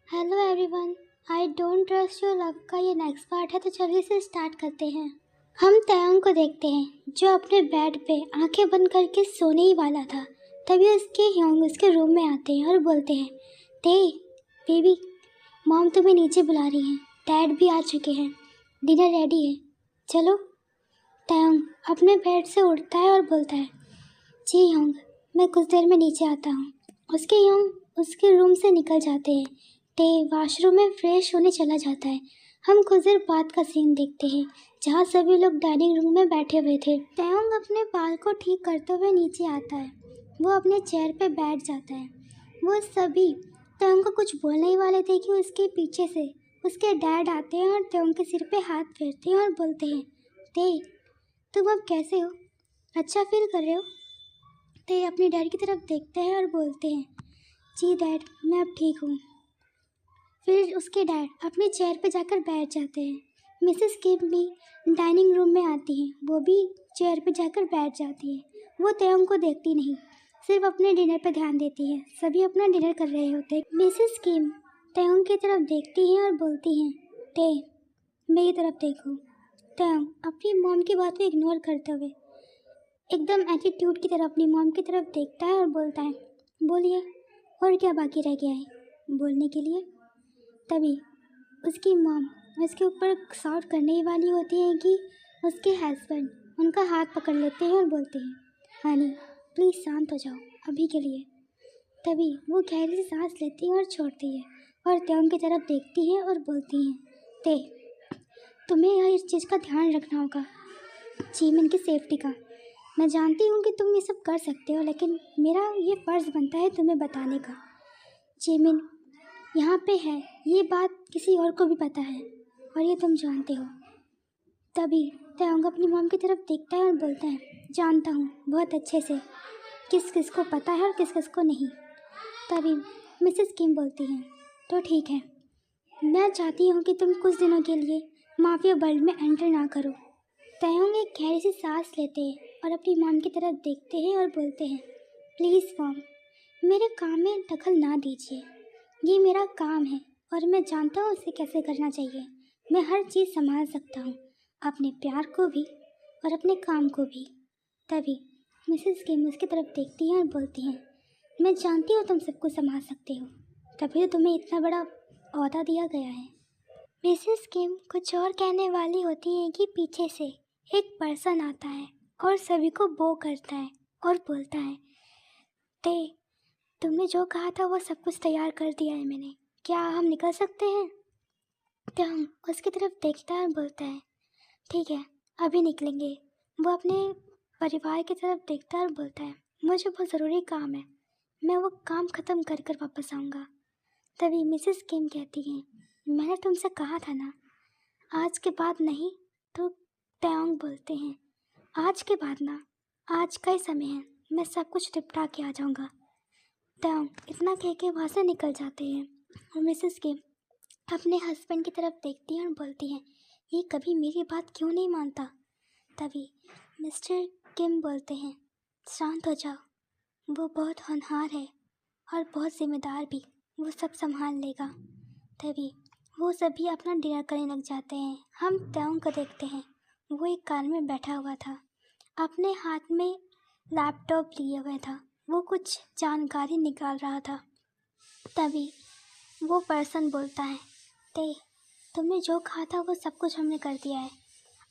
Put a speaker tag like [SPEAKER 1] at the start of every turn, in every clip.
[SPEAKER 1] Hello everyone. I don't trust your love का ये next part है, तो जल्दी से स्टार्ट करते हैं। हम तयंग को देखते हैं जो अपने बेड पे आंखें बंद करके सोने ही वाला था। तभी उसके ह्योंग उसके रूम में आते हैं और बोलते हैं, ते बेबी, मॉम तुम्हें नीचे बुला रही हैं, डैड भी आ चुके हैं, डिनर रेडी है, चलो। तयंग अपने बेड से उठता है और बोलता है, जी ह्योंग, मैं कुछ देर में नीचे आता हूँ। उसके ह्योंग उसके रूम से निकल जाते हैं। ते वॉशरूम में फ्रेश होने चला जाता है। हम कुछ देर बाद का सीन देखते हैं जहाँ सभी लोग डाइनिंग रूम में बैठे हुए थे। तयंग अपने बाल को ठीक करते हुए नीचे आता है। वो अपने चेयर पे बैठ जाता है। वो सभी तयंग को कुछ बोलने ही वाले थे कि उसके पीछे से उसके डैड आते हैं और तयंग के सिर पे हाथ फेरते हैं और बोलते हैं, ते तुम अब कैसे हो, अच्छा फील कर रहे हो? ते अपने डैड की तरफ देखते हैं और बोलते हैं, जी डैड, मैं अब ठीक हूँ। फिर उसके डैड अपने चेयर पर जाकर बैठ जाते हैं। मिसेस किम भी डाइनिंग रूम में आती हैं। वो भी चेयर पर जाकर बैठ जाती है। वो तयंग को देखती नहीं, सिर्फ अपने डिनर पर ध्यान देती है। सभी अपना डिनर कर रहे होते हैं। मिसेस किम तयंग की तरफ देखती हैं और बोलती हैं, ते मेरी तरफ देखो। तयंग अपनी मॉम की बात को इग्नोर करते हुए एकदम एटीट्यूड की तरह अपनी मॉम की तरफ देखता है और बोलता है, बोलिए, और क्या बाकी रह गया है बोलने के लिए? तभी उसकी मॉम उसके ऊपर सॉर्ट करने ही वाली होती है कि उसके हस्बैंड उनका हाथ पकड़ लेते हैं और बोलते हैं, हनी प्लीज़ शांत हो जाओ अभी के लिए। तभी वो गहरी सी सांस लेती है और छोड़ती है और तयंग की तरफ देखती है और बोलती हैं, ते तुम्हें यह इस चीज़ का ध्यान रखना होगा, जीमिन की सेफ्टी का। मैं जानती हूँ कि तुम ये सब कर सकते हो, लेकिन मेरा ये फ़र्ज़ बनता है तुम्हें बताने का। जिमिन यहाँ पे है, ये बात किसी और को भी पता है और ये तुम जानते हो। तभी तयंग अपनी मॉम की तरफ देखता है और बोलता है, जानता हूँ बहुत अच्छे से किस किस को पता है और किस किस को नहीं। तभी मिसेस किम बोलती हैं, तो ठीक है, मैं चाहती हूँ कि तुम कुछ दिनों के लिए माफिया वर्ल्ड में एंटर ना करो। तयंग एक गहरी सी सांस लेते हैं और अपनी मॉम की तरफ देखते हैं और बोलते हैं, प्लीज़ मॉम, मेरे काम में दखल ना दीजिए, ये मेरा काम है और मैं जानता हूँ उसे कैसे करना चाहिए। मैं हर चीज़ संभाल सकता हूँ, अपने प्यार को भी और अपने काम को भी। तभी मिसेस किम उसकी तरफ देखती हैं और बोलती हैं, मैं जानती हूँ तुम सबको संभाल सकते हो, तभी तो तुम्हें इतना बड़ा ओहदा दिया गया है। मिसेस किम कुछ और कहने वाली होती हैं कि पीछे से एक पर्सन आता है और सभी को बो करता है और बोलता है, ते तुमने जो कहा था वो सब कुछ तैयार कर दिया है मैंने, क्या हम निकल सकते हैं? तो हम उसकी तरफ देखता है और बोलता है, ठीक है, अभी निकलेंगे। वो अपने परिवार की तरफ देखता है और बोलता है, मुझे बहुत ज़रूरी काम है, मैं वो काम ख़त्म कर कर वापस आऊँगा। तभी मिसेस किम कहती हैं, मैंने तुमसे कहा था ना, आज के बाद नहीं। तो तयंग बोलते हैं, आज के बाद ना, आज का ही समय है, मैं सब कुछ निपटा के आ जाऊँगा। तयंग इतना कह के वहाँ से निकल जाते हैं और मिसेस किम अपने हस्बैंड की तरफ देखती हैं और बोलती हैं, ये कभी मेरी बात क्यों नहीं मानता? तभी मिस्टर किम बोलते हैं, शांत हो जाओ, वो बहुत होनहार है और बहुत जिम्मेदार भी, वो सब संभाल लेगा। तभी वो सभी अपना डिनर करने लग जाते हैं। हम तयंग को देखते हैं, वो एक कार में बैठा हुआ था, अपने हाथ में लैपटॉप लिए हुए था, वो कुछ जानकारी निकाल रहा था। तभी वो पर्सन बोलता है, ते तुमने जो कहा था वो सब कुछ हमने कर दिया है,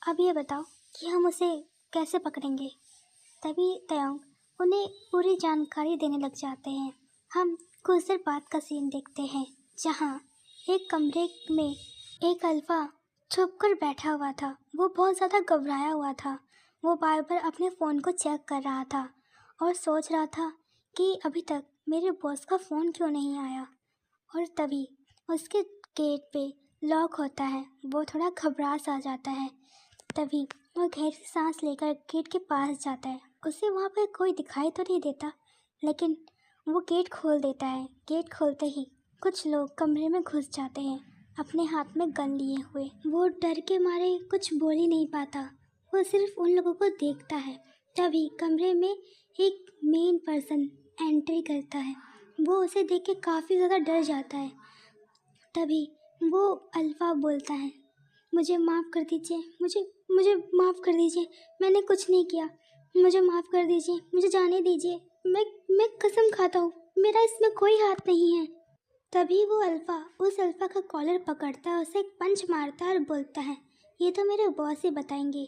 [SPEAKER 1] अब ये बताओ कि हम उसे कैसे पकड़ेंगे? तभी तयंग उन्हें पूरी जानकारी देने लग जाते हैं। हम कुछ देर बाद का सीन देखते हैं जहाँ एक कमरे में एक अल्फा छुपकर बैठा हुआ था। वो बहुत ज़्यादा घबराया हुआ था। वो बार बार अपने फ़ोन को चेक कर रहा था और सोच रहा था कि अभी तक मेरे बॉस का फ़ोन क्यों नहीं आया। और तभी उसके गेट पे लॉक होता है। वो थोड़ा घबरा सा जाता है। तभी वो गहरी सी सांस लेकर गेट के पास जाता है। उसे वहाँ पर कोई दिखाई तो नहीं देता, लेकिन वो गेट खोल देता है। गेट खोलते ही कुछ लोग कमरे में घुस जाते हैं, अपने हाथ में गन लिए हुए। वो डर के मारे कुछ बोल ही नहीं पाता, वो सिर्फ उन लोगों को देखता है। तभी कमरे में एक मेन पर्सन एंट्री करता है। वो उसे देख के काफ़ी ज़्यादा डर जाता है। तभी वो अल्फा बोलता है, मुझे माफ़ कर दीजिए, मुझे मुझे माफ़ कर दीजिए, मैंने कुछ नहीं किया, मुझे माफ़ कर दीजिए, मुझे जाने दीजिए, मैं कसम खाता हूँ, मेरा इसमें कोई हाथ नहीं है। तभी वो अल्फा उस अल्फा का कॉलर पकड़ता है, उसे एक पंच मारता है और बोलता है, ये तो मेरे बॉस ही बताएंगे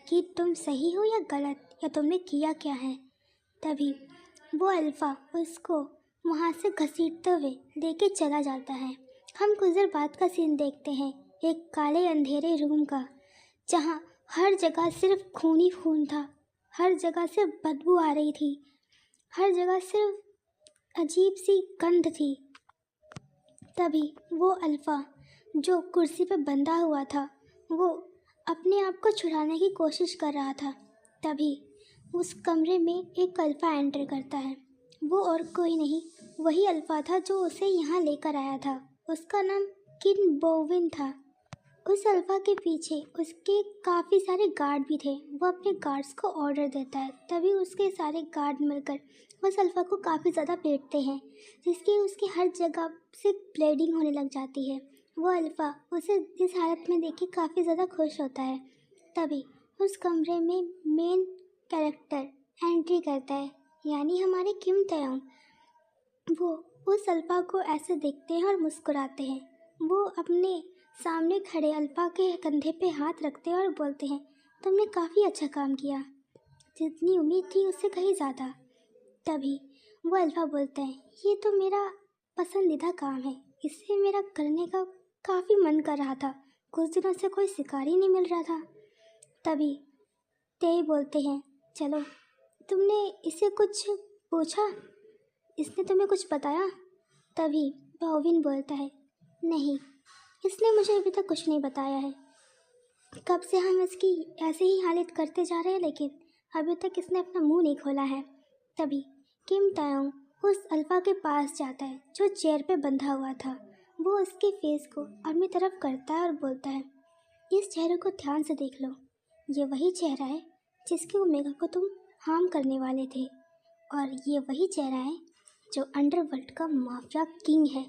[SPEAKER 1] कि तुम सही हो या गलत, या तुमने किया क्या है। तभी वो अल्फा उसको वहाँ से घसीटते हुए लेके चला जाता है। हम कुछ देर बाद का सीन देखते हैं, एक काले अंधेरे रूम का, जहाँ हर जगह सिर्फ खून ही खून था, हर जगह से बदबू आ रही थी, हर जगह सिर्फ अजीब सी गंध थी। तभी वो अल्फा जो कुर्सी पर बंधा हुआ था, वो अपने आप को छुड़ाने की कोशिश कर रहा था। तभी उस कमरे में एक अल्फा एंटर करता है। वो और कोई नहीं, वही अल्फा था जो उसे यहाँ लेकर आया था। उसका नाम किन बोविन था। उस अल्फा के पीछे उसके काफ़ी सारे गार्ड भी थे। वो अपने गार्ड्स को ऑर्डर देता है, तभी उसके सारे गार्ड मिलकर उस अल्फा को काफ़ी ज़्यादा पीटते हैं, जिसकी उसकी हर जगह से ब्लीडिंग होने लग जाती है। वो अल्फा उसे इस हालत में देख के काफ़ी ज़्यादा खुश होता है। तभी उस कमरे में मेन कैरेक्टर एंट्री करता है, यानी हमारे किम तयोंग। वो उस अल्फा को ऐसे देखते हैं और मुस्कुराते हैं। वो अपने सामने खड़े अल्फा के कंधे पे हाथ रखते हैं और बोलते हैं, तुमने काफ़ी अच्छा काम किया, जितनी उम्मीद थी उससे कहीं ज़्यादा। तभी वो अल्फा बोलते हैं, ये तो मेरा पसंदीदा काम है, इससे मेरा करने का काफ़ी मन कर रहा था, कुछ दिनों से कोई शिकार ही नहीं मिल रहा था। तभी ते बोलते हैं, चलो तुमने इससे कुछ पूछा, इसने तुम्हें कुछ बताया। तभी बोविन बोलता है, नहीं, इसने मुझे अभी तक कुछ नहीं बताया है। कब से हम इसकी ऐसे ही हालत करते जा रहे हैं, लेकिन अभी तक इसने अपना मुंह नहीं खोला है। तभी किम तायोंग उस अल्फा के पास जाता है जो चेयर पे बंधा हुआ था। वो उसके फेस को अपनी तरफ करता है और बोलता है, इस चेहरे को ध्यान से देख लो, ये वही चेहरा है जिसके ओमेगा को तुम हार्म करने वाले थे, और ये वही चेहरा है जो अंडरवर्ल्ड का माफिया किंग है,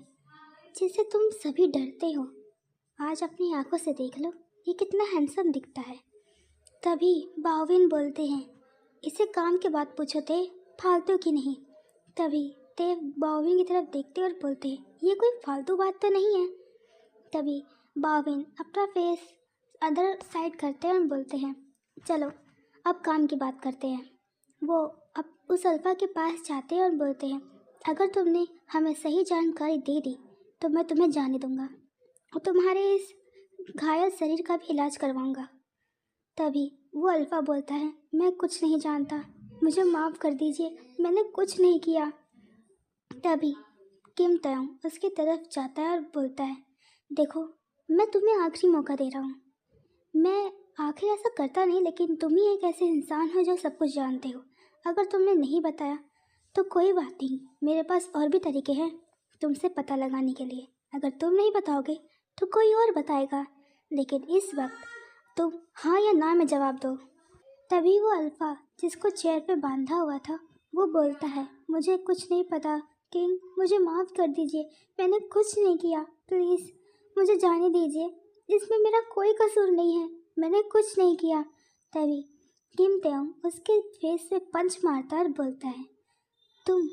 [SPEAKER 1] जिससे तुम सभी डरते हो। आज अपनी आंखों से देख लो, ये कितना हैंडसम दिखता है। तभी बाविन बोलते हैं, इसे काम के बाद पूछो थे, फालतू की नहीं। तभी ते बाविन की तरफ देखते और बोलते हैं, ये कोई फालतू बात तो नहीं है। तभी बाविन अपना फेस अदर साइड करते हैं और बोलते हैं, चलो अब काम की बात करते हैं। वो अब उस अल्फा के पास जाते हैं और बोलते हैं, अगर तुमने हमें सही जानकारी दे दी तो मैं तुम्हें जाने दूंगा और तुम्हारे इस घायल शरीर का भी इलाज करवाऊंगा। तभी वो अल्फा बोलता है, मैं कुछ नहीं जानता, मुझे माफ़ कर दीजिए, मैंने कुछ नहीं किया। तभी किम तयोंग उसकी तरफ जाता है और बोलता है, देखो मैं तुम्हें आखिरी मौका दे रहा हूँ, मैं आखिर ऐसा करता नहीं, लेकिन तुम ही एक ऐसे इंसान हो जो सब कुछ जानते हो। अगर तुमने नहीं बताया तो कोई बात नहीं, मेरे पास और भी तरीके हैं तुमसे पता लगाने के लिए। अगर तुम नहीं बताओगे तो कोई और बताएगा, लेकिन इस वक्त तुम हाँ या ना में जवाब दो। तभी वो अल्फा जिसको चेयर पे बांधा हुआ था, वो बोलता है, मुझे कुछ नहीं पता किंग, मुझे माफ़ कर दीजिए, मैंने कुछ नहीं किया, प्लीज़ मुझे जाने दीजिए, इसमें मेरा कोई कसूर नहीं है, मैंने कुछ नहीं किया। तभी किम तेओंग उसके फेस पे पंच मारता और बोलता है, तुम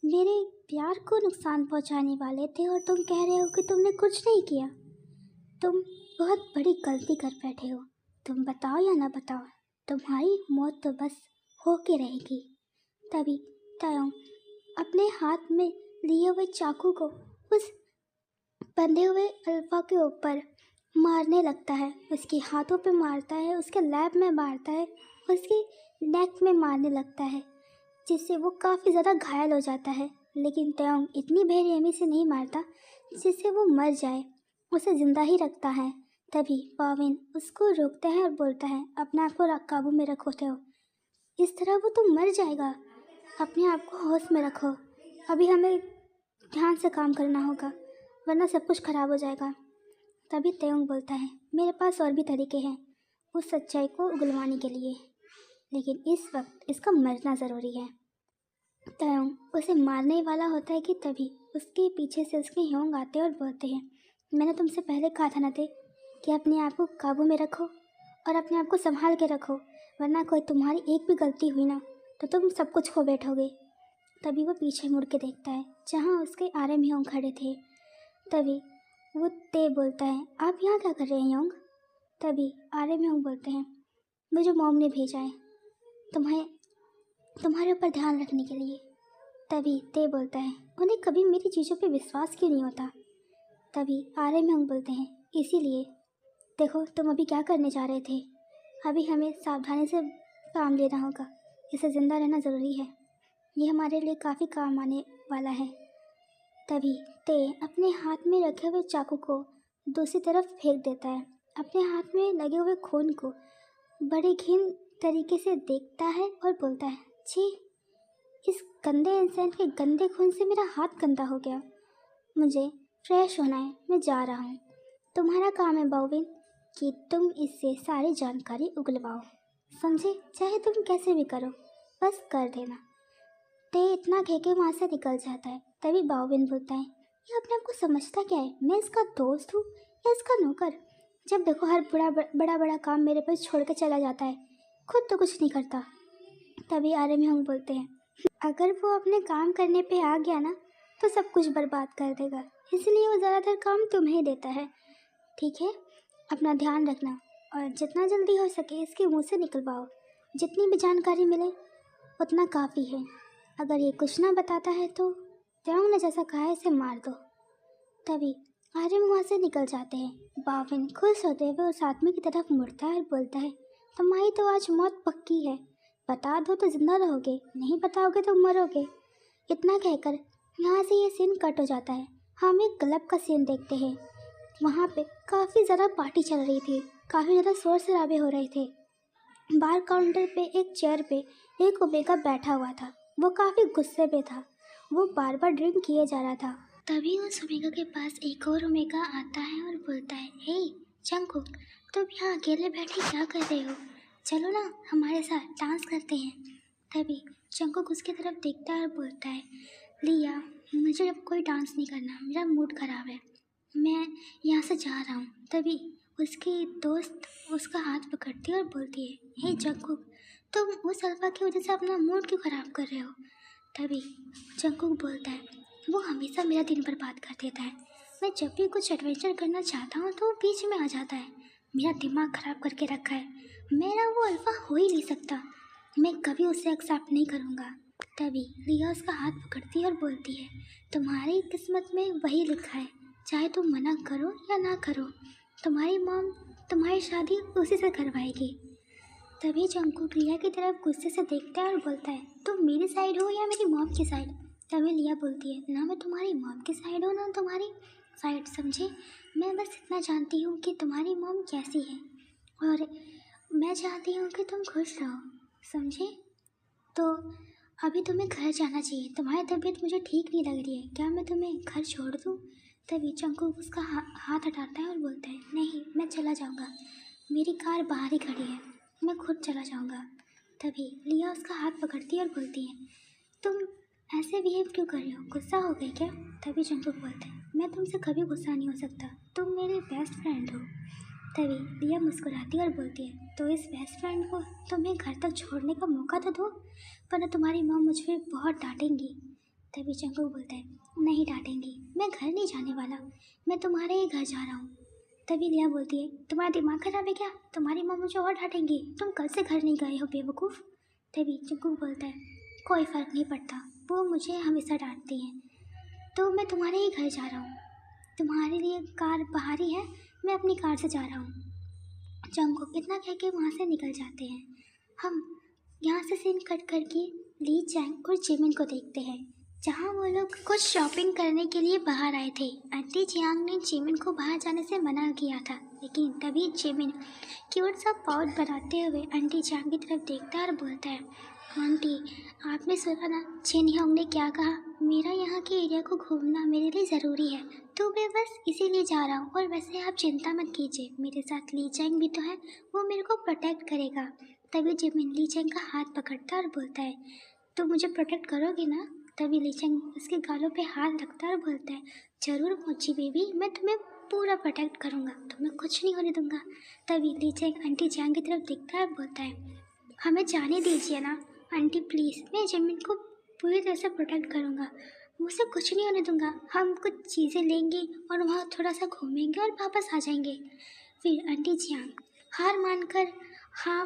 [SPEAKER 1] मेरे प्यार को नुकसान पहुंचाने वाले थे और तुम कह रहे हो कि तुमने कुछ नहीं किया। तुम बहुत बड़ी गलती कर बैठे हो, तुम बताओ या ना बताओ, तुम्हारी मौत तो बस हो के रहेगी। तभी तायोंग अपने हाथ में लिए हुए चाकू को उस बंधे हुए अल्फा के ऊपर मारने लगता है, उसके हाथों पे मारता है, उसके लैब में मारता है, उसके नेक में मारने लगता है, जिससे वो काफ़ी ज़्यादा घायल हो जाता है। लेकिन तयोंग इतनी बेरहमी से नहीं मारता जिससे वो मर जाए, उसे ज़िंदा ही रखता है। तभी पाविन उसको रोकता है और बोलता है, अपने आप को काबू में रखो तेओ, इस तरह वो तो मर जाएगा, अपने आप को होश में रखो, अभी हमें ध्यान से काम करना होगा वरना सब कुछ खराब हो जाएगा। तभी तयोंग बोलता है, मेरे पास और भी तरीके हैं उस सच्चाई को उगलवाने के लिए, लेकिन इस वक्त इसका मरना ज़रूरी है। तयोंग उसे मारने वाला होता है कि तभी उसके पीछे से उसके ह्योंग आते और बोलते हैं, मैंने तुमसे पहले कहा था ना ते कि अपने आप को काबू में रखो और अपने आप को संभाल के रखो, वरना कोई तुम्हारी एक भी गलती हुई ना तो तुम सब कुछ खो बैठोगे। तभी वो पीछे मुड़ के देखता है जहाँ उसके आरे म्योंग खड़े थे। तभी वो ते बोलता है, आप यहाँ क्या कर रहे हैं योंग? तभी आरे म्योंग बोलते हैं, मुझे मॉम ने भेजा है तुम्हारे ऊपर ध्यान रखने के लिए। तभी ते बोलता है, उन्हें कभी मेरी चीज़ों पे विश्वास क्यों नहीं होता? तभी आरे म्योंग बोलते हैं, इसीलिए देखो तुम अभी क्या करने जा रहे थे, अभी हमें सावधानी से काम लेना होगा, इसे ज़िंदा रहना ज़रूरी है, ये हमारे लिए काफ़ी काम आने वाला है। तभी ते अपने हाथ में रखे हुए चाकू को दूसरी तरफ फेंक देता है। अपने हाथ में लगे हुए खून को बड़े घिन तरीके से देखता है और बोलता है, छी, इस गंदे इंसान के गंदे खून से मेरा हाथ गंदा हो गया, मुझे फ्रेश होना है, मैं जा रहा हूँ। तुम्हारा काम है बाओविन कि तुम इससे सारी जानकारी उगलवाओ, समझे? चाहे तुम कैसे भी करो, बस कर देना। ते इतना कह के वहाँ से निकल जाता है। तभी बाओविन बोलता है, ये अपने आप को समझता क्या है, मैं इसका दोस्त हूँ या इसका नौकर? जब देखो हर बड़ा बड़ा काम मेरे पर छोड़ के चला जाता है, खुद तो कुछ नहीं करता। तभी आरे म्योंग बोलते हैं, अगर वो अपने काम करने पे आ गया ना तो सब कुछ बर्बाद कर देगा, इसलिए वो ज़्यादातर काम तुम्हें देता है, ठीक है? अपना ध्यान रखना और जितना जल्दी हो सके इसके मुंह से निकलवाओ। जितनी भी जानकारी मिले उतना काफ़ी है। अगर ये कुछ ना बताता है तो त्योंग ने जैसा कहा है इसे मार दो। तभी आर्यन वहाँ से निकल जाते हैं। बाविन खुश होते हुए उस आदमी की तरफ मुड़ता है और बोलता है, तुम्हारी तो आज मौत पक्की है, बता दो तो जिंदा रहोगे, नहीं बताओगे तो मरोगे। इतना कहकर यहाँ से ये सीन कट हो जाता है। हम एक क्लब का सीन देखते हैं। वहाँ पे काफ़ी ज़्यादा पार्टी चल रही थी, काफ़ी ज़्यादा शोर शराबे हो रहे थे। बार काउंटर पे एक चेयर पे एक ओमेगा बैठा हुआ था। वो काफ़ी गुस्से में था, वो बार बार ड्रिंक किए जा रहा था। तभी उस ओमेगा के पास एक और ओमेगा आता है और बोलता है, हे जंगकुक, तुम यहाँ अकेले बैठे क्या कर रहे हो? चलो ना हमारे साथ डांस करते हैं। तभी जंगकुक उसकी तरफ देखता है और बोलता है, लिया, मुझे अब कोई डांस नहीं करना, मेरा मूड ख़राब है, मैं यहाँ से जा रहा हूँ। तभी उसकी दोस्त उसका हाथ पकड़ती है और बोलती है, हे जंगकुक, तुम उस अल्फा की वजह से अपना मूड क्यों ख़राब कर रहे हो? तभी जंगकुक बोलता है, वो हमेशा मेरा दिन बर्बाद कर देता है, मैं जब भी कुछ एडवेंचर करना चाहता हूँ तो वो बीच में आ जाता है, मेरा दिमाग ख़राब करके रखा है, मेरा वो अल्फा हो ही नहीं सकता, मैं कभी उसे एक्सेप्ट नहीं करूँगा। तभी लिया उसका हाथ पकड़ती है और बोलती है, तुम्हारी किस्मत में वही लिखा है, चाहे तुम मना करो या ना करो, तुम्हारी मॉम तुम्हारी शादी उसी से करवाएगी। तभी जंगकुक लिया की तरफ गुस्से से देखता है और बोलता है, तुम मेरी साइड हो या मेरी मॉम की साइड? तभी लिया बोलती है, ना मैं तुम्हारी मॉम की साइड हूँ ना तुम्हारी साइड, समझे? मैं बस इतना जानती हूँ कि तुम्हारी मॉम कैसी है और मैं चाहती हूँ कि तुम खुश रहो, समझे? तो अभी तुम्हें घर जाना चाहिए, तुम्हारी तबीयत मुझे ठीक नहीं लग रही है, क्या मैं तुम्हें घर छोड़ दूँ? तभी जंगकुक उसका हाथ हटाता है और बोलता है, नहीं, मैं चला जाऊँगा, मेरी कार बाहर ही खड़ी है, मैं खुद चला जाऊँगा। तभी लिया उसका हाथ पकड़ती है और बोलती है, तुम ऐसे बिहेव क्यों कर रहे हो, गुस्सा हो गए क्या? तभी जंगकुक बोलता है, मैं तुमसे कभी गुस्सा नहीं हो सकता, तुम मेरे बेस्ट फ्रेंड हो। तभी लिया मुस्कुराती है और बोलती है, तो इस बेस्ट फ्रेंड को तुम्हें घर तक छोड़ने का मौका तो दो, वरना तुम्हारी माँ मुझ पर बहुत डांटेंगी। तभी जंगकुक बोलता है, नहीं डांटेंगी, मैं घर नहीं जाने वाला, मैं तुम्हारे ही घर जा रहा हूँ। तभी लिया बोलती है, तुम्हारा दिमाग खराब है क्या, तुम्हारी माँ मुझे और डांटेंगी, तुम कल से घर नहीं गए हो बेवकूफ़। तभी जंगकुक बोलता है, कोई फ़र्क नहीं पड़ता, वो मुझे हमेशा डांटती हैं, तो मैं तुम्हारे ही घर जा रहा हूँ, तुम्हारे लिए कार बाहर ही है, मैं अपनी कार से जा रहा हूँ। जंगकुक इतना कह के वहाँ से निकल जाते हैं। हम यहाँ से सीन कट करके ली चैंग और जिमिन को देखते हैं, जहाँ वो लोग कुछ शॉपिंग करने के लिए बाहर आए थे। आंटी जियांग ने जिमिन को बाहर जाने से मना किया था, लेकिन तभी जिमिन क्यूट सा पाउच बनाते हुए आंटी जियांग की तरफ देखता है और बोलता है, आंटी, आपने सुना ना जिन योंग ने क्या कहा, मेरा यहाँ के एरिया को घूमना मेरे लिए ज़रूरी है, तो मैं बस इसीलिए जा रहा हूँ, और वैसे आप चिंता मत कीजिए, मेरे साथ ली चैंग भी तो है, वो मेरे को प्रोटेक्ट करेगा। तभी जिमिन ली चैंग का हाथ पकड़ता है और बोलता है, तो मुझे प्रोटेक्ट करोगे ना? तभी ली चैंग उसके गालों पे हाथ रखता है और बोलता है, ज़रूर मोची बेबी, मैं तुम्हें पूरा प्रोटेक्ट करूँगा, तुम्हें कुछ नहीं होने दूंगा। तभी ली चैंग आंटी जियांग की तरफ देखता है और बोलता है, हमें जाने दीजिए ना आंटी प्लीज़, मैं जिमिन को पूरी तरह से प्रोटेक्ट करूँगा, मुझसे कुछ नहीं होने दूंगा। हम कुछ चीज़ें लेंगे और वहाँ थोड़ा सा घूमेंगे और वापस आ जाएंगे। फिर आंटी जियांग हार मानकर हाँ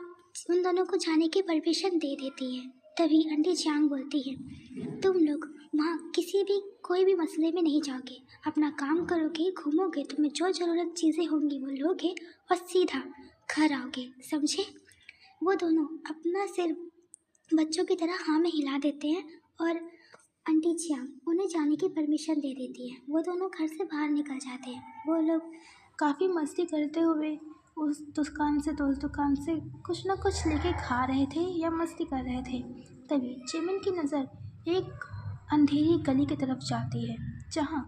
[SPEAKER 1] उन दोनों को जाने की परमिशन दे देती है। तभी आंटी जियांग बोलती है, तुम लोग वहाँ कोई भी मसले में नहीं जाओगे, अपना काम करोगे, घूमोगे, तुम्हें जो ज़रूरत चीज़ें होंगी वो लोगे और सीधा घर आओगे, समझे। वो दोनों अपना सिर बच्चों की तरह हाँ में हिला देते हैं और आंटी जियांग उन्हें जाने की परमिशन दे देती है। वो दोनों घर से बाहर निकल जाते हैं। वो लोग
[SPEAKER 2] काफ़ी मस्ती करते हुए उस दुकान से तो उस दुकान से कुछ ना कुछ लेके खा रहे थे या मस्ती कर रहे थे। तभी जिमिन की नज़र एक अंधेरी गली की तरफ जाती है जहाँ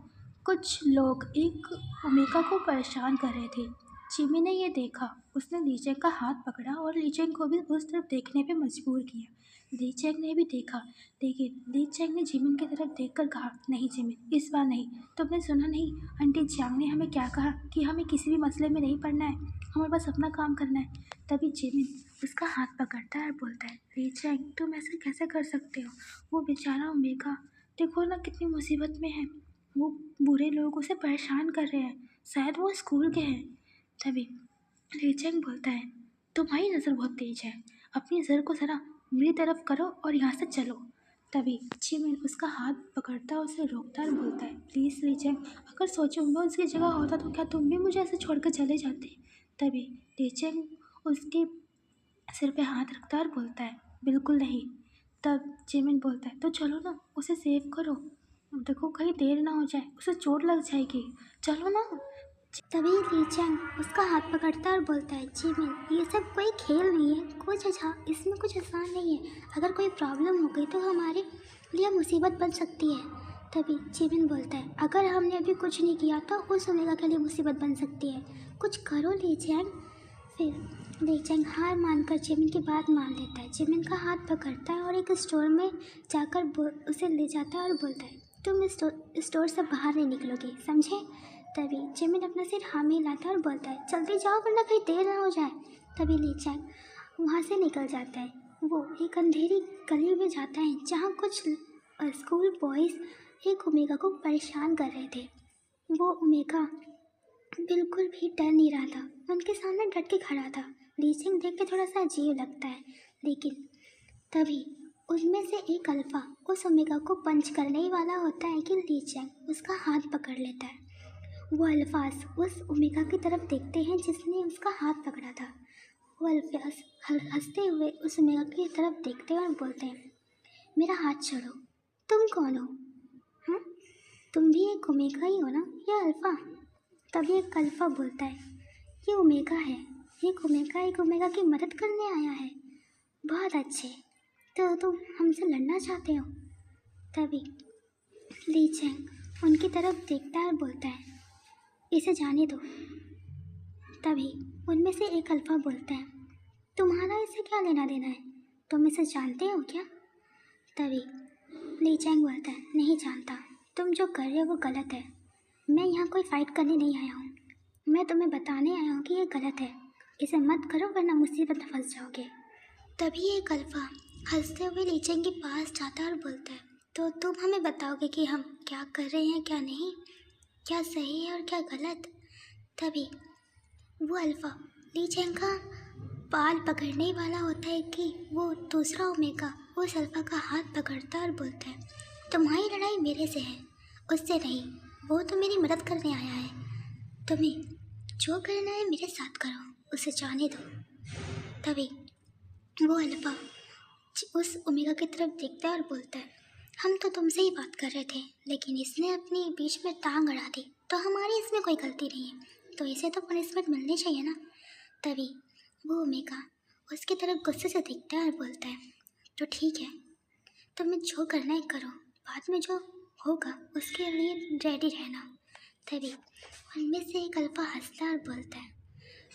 [SPEAKER 2] कुछ लोग एक ओमेगा को परेशान कर रहे थे। जिमिन ने ये देखा, उसने ली चैंग का हाथ पकड़ा और ली चैंग को भी उस तरफ देखने पे मजबूर किया। ली चैंग ने भी देखा, लेकिन ली चैंग ने जिमिन की तरफ देखकर कहा, नहीं जिमिन, इस बार नहीं। तुमने सुना नहीं आंटी जियांग ने हमें क्या कहा कि हमें किसी भी मसले में नहीं पड़ना है, हमें बस अपना काम करना है। तभी जिमिन उसका हाथ पकड़ता है और बोलता है, ली चैंग तुम ऐसे कैसे कर सकते हो, वो बेचारा ओमेगा देखो ना कितनी मुसीबत में है, वो बुरे लोग उसे परेशान कर रहे हैं, शायद वो स्कूल के हैं। तभी ली चैंग बोलता है, तुम्हारी नज़र बहुत तेज है, अपनी नज़र को ज़रा मेरी तरफ करो और यहाँ से चलो। तभी जिमिन उसका हाथ पकड़ता है, उसे रोकता है और बोलता है, प्लीज़ ली चैंग, अगर सोचो मैं उसकी जगह होता तो क्या तुम भी मुझे ऐसे छोड़कर चले जाते। तभी ली चैंग उसके सिर पे हाथ रखता है और बोलता है, बिल्कुल नहीं। तब जिमिन बोलता है, तो चलो ना, उसे सेव करो, देखो कहीं देर ना हो जाए, उसे चोट लग जाएगी, चलो ना।
[SPEAKER 1] तभी ली चैंग उसका हाथ पकड़ता है और बोलता है, जिमिन ये सब कोई खेल नहीं है, इसमें कुछ आसान नहीं है, अगर कोई प्रॉब्लम हो गई तो हमारे लिए मुसीबत बन सकती है। तभी जिमिन बोलता है, अगर हमने अभी कुछ नहीं किया तो उस ओमेगा के लिए मुसीबत बन सकती है, कुछ करो ली चैंग। फिर ली चैंग हार मानकर जिमिन की बात मान लेता है, जिमिन का हाथ पकड़ता है और एक स्टोर में जाकर उसे ले जाता है और बोलता है, तुम इस स्टोर से बाहर नहीं निकलोगे, समझे। तभी जिमिन अपना सिर हाँ में हिलाता है और बोलता है, जल्दी जाओ वरना कहीं देर ना हो जाए। तभी ली चैंग वहाँ से निकल जाता है। वो एक अंधेरी गली में जाता है जहाँ कुछ स्कूल बॉयज़ एक ओमेगा को परेशान कर रहे थे। वो ओमेगा बिल्कुल भी डर नहीं रहा था, उनके सामने डट के खड़ा था। ली चैंग देख के थोड़ा सा अजीब लगता है, लेकिन तभी उनमें से एक अल्फा उस ओमेगा को पंच करने ही वाला होता है कि ली चैंग उसका हाथ पकड़ लेता है। वो अल्फाज उस ओमेगा की तरफ देखते हैं जिसने उसका हाथ पकड़ा था। वो अल्फाज हंसते हुए उस ओमेगा की तरफ देखते हैं और बोलते हैं, मेरा हाथ छोड़ो, तुम कौन हो? हाँ, तुम भी एक ओमेगा ही हो ना या अल्फा? तभी एक अल्फा बोलता है, ये ओमेगा है, एक ओमेगा की मदद करने आया है, बहुत अच्छे, तो तुम हमसे लड़ना चाहते हो? तभी ली चैंग उनकी तरफ देखता है और बोलता है, इसे जाने दो। तभी उनमें से एक अल्फा बोलता है, तुम्हारा इसे क्या लेना देना है, तुम इसे जानते हो क्या? तभी ली चैंग बोलता है, नहीं जानता, तुम जो कर रहे हो वो गलत है, मैं यहाँ कोई फाइट करने नहीं आया हूँ, मैं तुम्हें बताने आया हूँ कि ये गलत है, इसे मत करो वरना मुसीबत में फंस जाओगे। तभी एक अल्फा हंसते हुए ली चैंग के पास जाता है और बोलता है, तो तुम हमें बताओगे कि हम क्या कर रहे हैं क्या नहीं, क्या सही है और क्या गलत? तभी वो अल्फा ली चैंग का बाल पकड़ने वाला होता है कि वो दूसरा ओमेगा उस अल्फा का हाथ पकड़ता है और बोलता है, तुम्हारी लड़ाई मेरे से है, उससे नहीं, वो तो मेरी मदद करने आया है, तुम्हें जो करना है मेरे साथ करो, उसे जाने दो। तभी वो अल्फा उस ओमेगा की तरफ देखता है और बोलता है, हम तो तुमसे ही बात कर रहे थे, लेकिन इसने अपनी बीच में टांग अड़ा दी, तो हमारी इसमें कोई गलती नहीं है, तो इसे तो पनिशमेंट मिलनी चाहिए ना। तभी वो ओमेगा उसकी तरफ गुस्से से देखता है और बोलता है, तो ठीक है, तुम्हें जो करना है करो, बाद में जो होगा उसके लिए रेडी रहना। तभी उनमें से एक अल्फा हंसता है और बोलता है,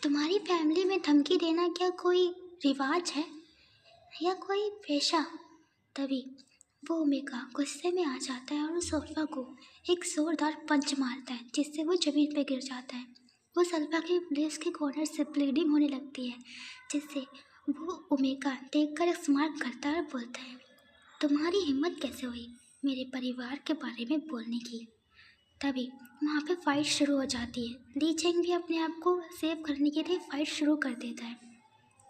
[SPEAKER 1] तुम्हारी फैमिली में धमकी देना क्या कोई रिवाज है या कोई पेशा? तभी वो ओमेगा गुस्से में आ जाता है और उस अल्फा को एक जोरदार पंच मारता है जिससे वो जमीन पे गिर जाता है। उस अल्फा के लिप्स के कॉर्नर से ब्लीडिंग होने लगती है जिससे वो ओमेगा देखकर स्मार्ट करता है और बोलता है, तुम्हारी हिम्मत कैसे हुई मेरे परिवार के बारे में बोलने की। तभी वहाँ पे फाइट शुरू हो जाती है। ली चेंग भी अपने आप को सेव करने के लिए फाइट शुरू कर देता है।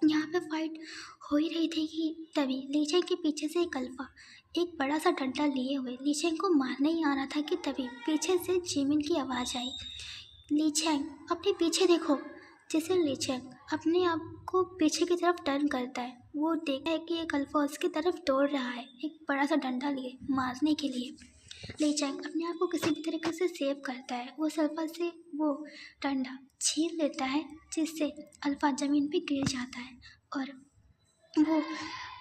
[SPEAKER 1] यहाँ पे फाइट हो ही रही थी कि तभी ली चेंग के पीछे से एक अल्फा एक बड़ा सा डंडा लिए हुए ली चेंग को मारने ही आ रहा था कि तभी पीछे से जिमिन की आवाज़ आई, ली चेंग अपने पीछे देखो। जिसे ली चेंग अपने आप को पीछे की तरफ टर्न करता है, वो देखता है कि एक अल्फा उसकी तरफ दौड़ रहा है एक बड़ा सा डंडा लिए मारने के लिए। ली चेंग अपने आप को किसी भी तरीके से सेव करता है, उस अल्फा से वो डंडा छीन लेता है जिससे अल्फा ज़मीन पे गिर जाता है और वो